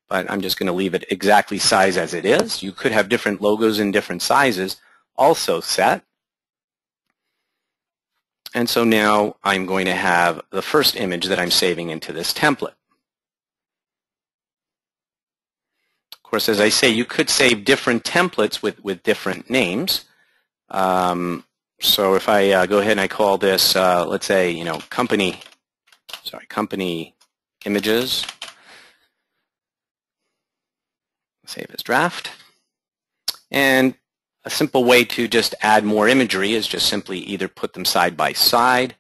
but I'm just going to leave it exactly size as it is. You could have different logos in different sizes also set. And so now I'm going to have the first image that I'm saving into this template. Of course, as I say, you could save different templates with different names. So if I go ahead and I call this, let's say, company images, save as draft. And a simple way to just add more imagery is just simply either put them side by side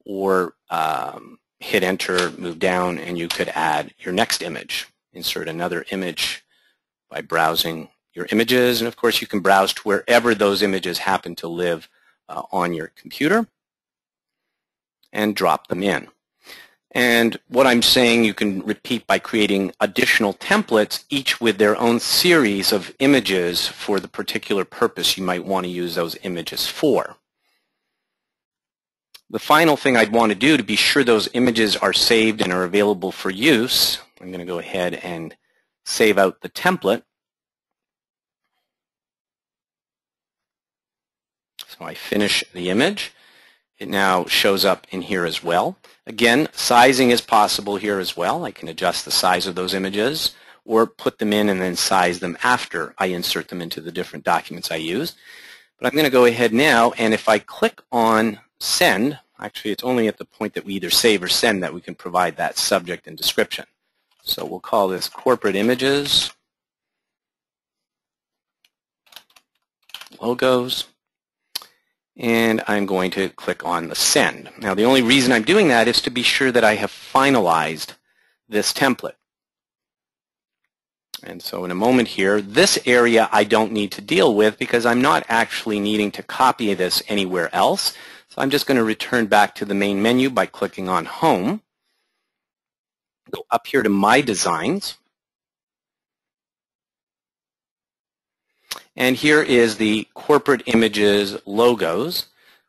or hit enter, move down, and you could add your next image. Insert another image by browsing your images, and of course you can browse to wherever those images happen to live on your computer and drop them in. And what I'm saying you can repeat by creating additional templates, each with their own series of images for the particular purpose you might want to use those images for. The final thing I'd want to do to be sure those images are saved and are available for use, I'm going to go ahead and save out the template. So I finish the image. It now shows up in here as well. Again, sizing is possible here as well. I can adjust the size of those images or put them in and then size them after I insert them into the different documents I use. But I'm going to go ahead now, and if I click on Send, actually it's only at the point that we either save or send that we can provide that subject and description. So we'll call this Corporate Images, Logos. And I'm going to click on the Send. Now the only reason I'm doing that is to be sure that I have finalized this template. And so in a moment here, this area I don't need to deal with because I'm not actually needing to copy this anywhere else. So I'm just going to return back to the main menu by clicking on Home. Go up here to My Designs. And here is the Corporate Images Logos,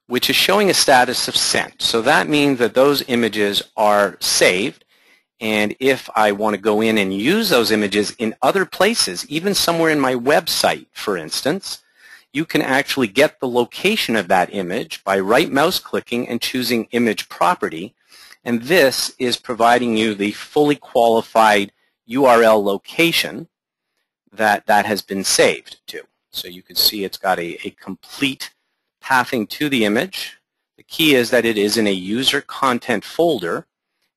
which is showing a status of sent. So that means that those images are saved. And if I want to go in and use those images in other places, even somewhere in my website, for instance, you can actually get the location of that image by right mouse clicking and choosing Image Property. And this is providing you the fully qualified URL location that has been saved to. So you can see it's got a complete pathing to the image. The key is that it is in a user content folder,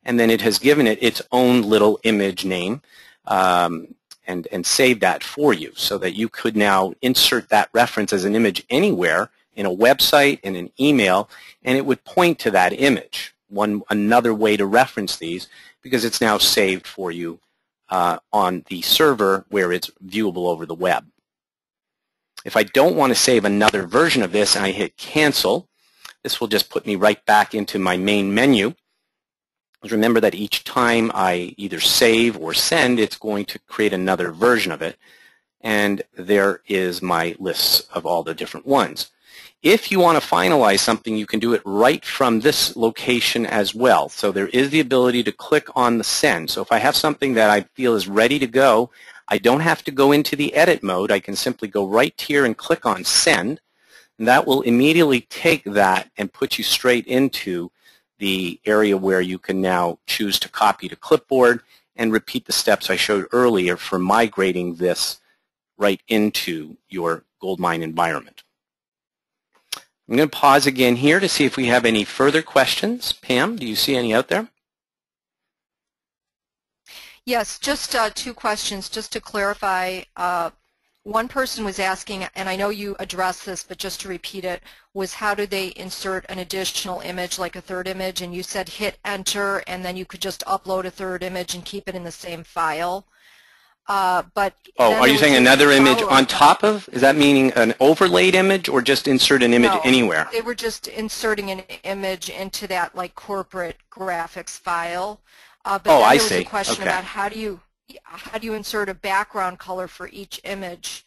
and then it has given it its own little image name and saved that for you so that you could now insert that reference as an image anywhere in a website, in an email, and it would point to that image. Another way to reference these, because it's now saved for you on the server where it's viewable over the web. If I don't want to save another version of this and I hit cancel, this will just put me right back into my main menu. Remember that each time I either save or send, it's going to create another version of it. And there is my list of all the different ones. If you want to finalize something, you can do it right from this location as well. So there is the ability to click on the send. So if I have something that I feel is ready to go, I don't have to go into the edit mode. I can simply go right here and click on send. And that will immediately take that and put you straight into the area where you can now choose to copy to clipboard and repeat the steps I showed earlier for migrating this right into your Goldmine environment. I'm going to pause again here to see if we have any further questions. Pam, do you see any out there? Yes, just 2 questions, just to clarify. One person was asking, and I know you addressed this, but just to repeat it, was how do they insert an additional image, like a third image, and you said hit enter, and then you could just upload a third image and keep it in the same file. But are you saying another image on top of? Is that meaning an overlaid image or just insert an image anywhere? They were just inserting an image into that like corporate graphics file. But then there was a question about how do you insert a background color for each image?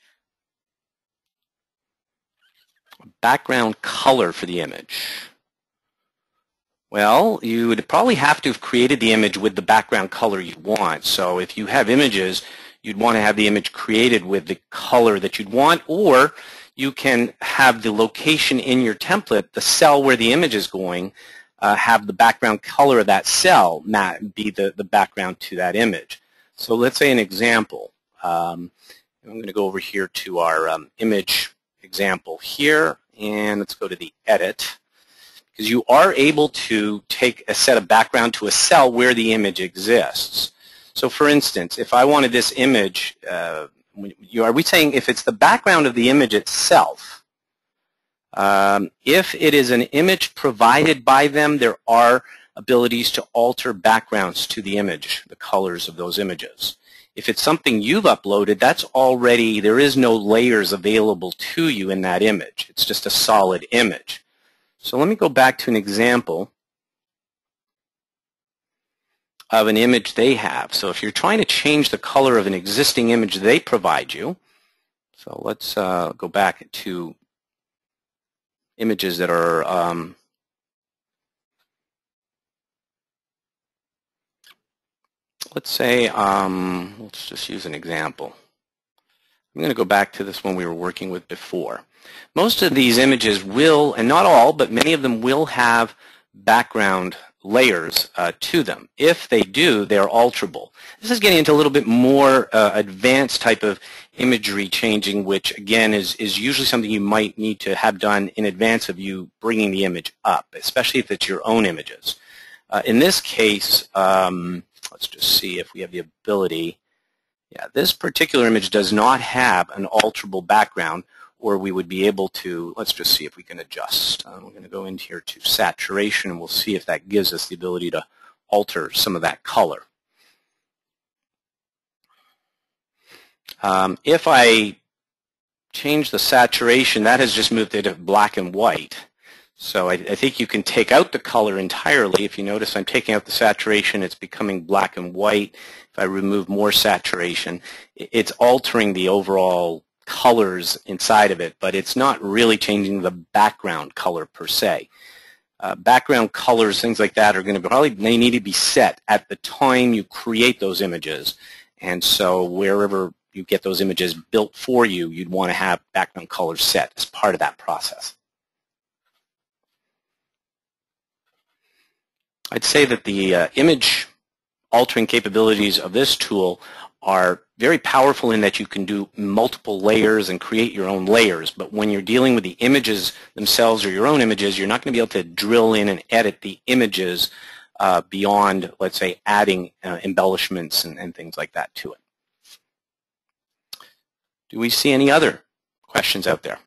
Background color for the image. Well, you would probably have to have created the image with the background color you want. So if you have images, you'd want to have the image created with the color that you'd want, or you can have the location in your template, the cell where the image is going, have the background color of that cell be the background to that image. So let's say an example. I'm going to go over here to our image example here, and let's go to the edit, because you are able to take a set of background to a cell where the image exists. So for instance, if I wanted this image, are we saying if it's the background of the image itself, if it is an image provided by them, there are abilities to alter backgrounds to the image, the colors of those images. If it's something you've uploaded, that's already, there is no layers available to you in that image. It's just a solid image. So let me go back to an example of an image they have. So if you're trying to change the color of an existing image they provide you, so let's go back to images that are let's say, let's just use an example. I'm going to go back to this one we were working with before. Most of these images will, and not all, but many of them will have background layers to them. If they do, they're alterable. This is getting into a little bit more advanced type of imagery changing, which again is usually something you might need to have done in advance of you bringing the image up, especially if it's your own images. In this case, let's just see if we have the ability. Yeah, this particular image does not have an alterable background, or we would be able to, let's just see if we can adjust. We're going to go in here to saturation, and we'll see if that gives us the ability to alter some of that color. If I change the saturation, that has just moved it to black and white. So I think you can take out the color entirely. If you notice, I'm taking out the saturation, it's becoming black and white. If I remove more saturation, it's altering the overall colors inside of it, but it's not really changing the background color per se. Background colors, things like that, are going to probably may need to be set at the time you create those images. And so wherever you get those images built for you, you'd want to have background colors set as part of that process. I'd say that the image altering capabilities of this tool are very powerful in that you can do multiple layers and create your own layers. But when you're dealing with the images themselves or your own images, you're not going to be able to drill in and edit the images beyond, let's say, adding embellishments and things like that to it. Do we see any other questions out there?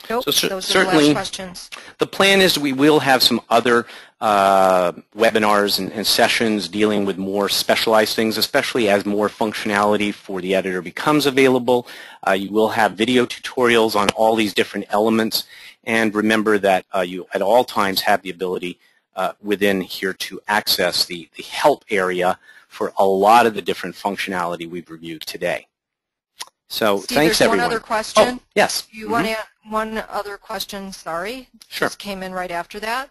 Nope, so those certainly, are the last questions. The plan is we will have some other webinars and sessions dealing with more specialized things, especially as more functionality for the editor becomes available. You will have video tutorials on all these different elements, and remember that you at all times have the ability within here to access the help area for a lot of the different functionality we've reviewed today. So Steve, thanks, everyone. There's one other question. Oh, yes. You want to one other question? Sorry. Sure. Just came in right after that.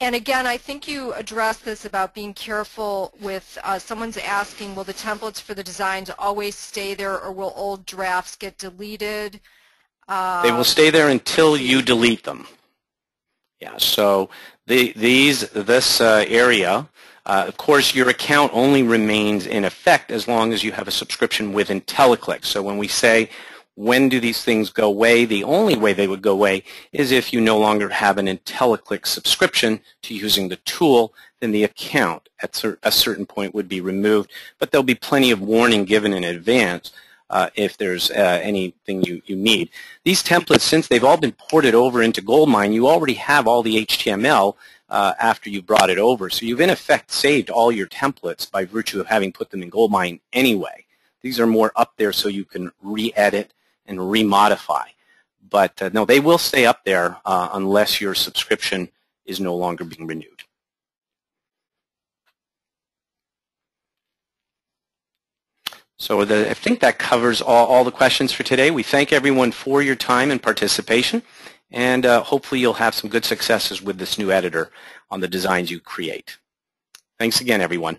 And again, I think you addressed this about being careful with someone's asking, will the templates for the designs always stay there, or will old drafts get deleted? They will stay there until you delete them. Yeah. So this area. Of course, your account only remains in effect as long as you have a subscription with IntelliClick. So when we say, when do these things go away, the only way they would go away is if you no longer have an IntelliClick subscription to using the tool, then the account at a certain point would be removed. But there'll be plenty of warning given in advance if there's anything you need. These templates, since they've all been ported over into Goldmine, you already have all the HTML after you brought it over. So you've in effect saved all your templates by virtue of having put them in Goldmine anyway. These are more up there so you can re-edit and remodify. But no, they will stay up there unless your subscription is no longer being renewed. So I think that covers all the questions for today. We thank everyone for your time and participation, and hopefully you'll have some good successes with this new editor on the designs you create. Thanks again, everyone.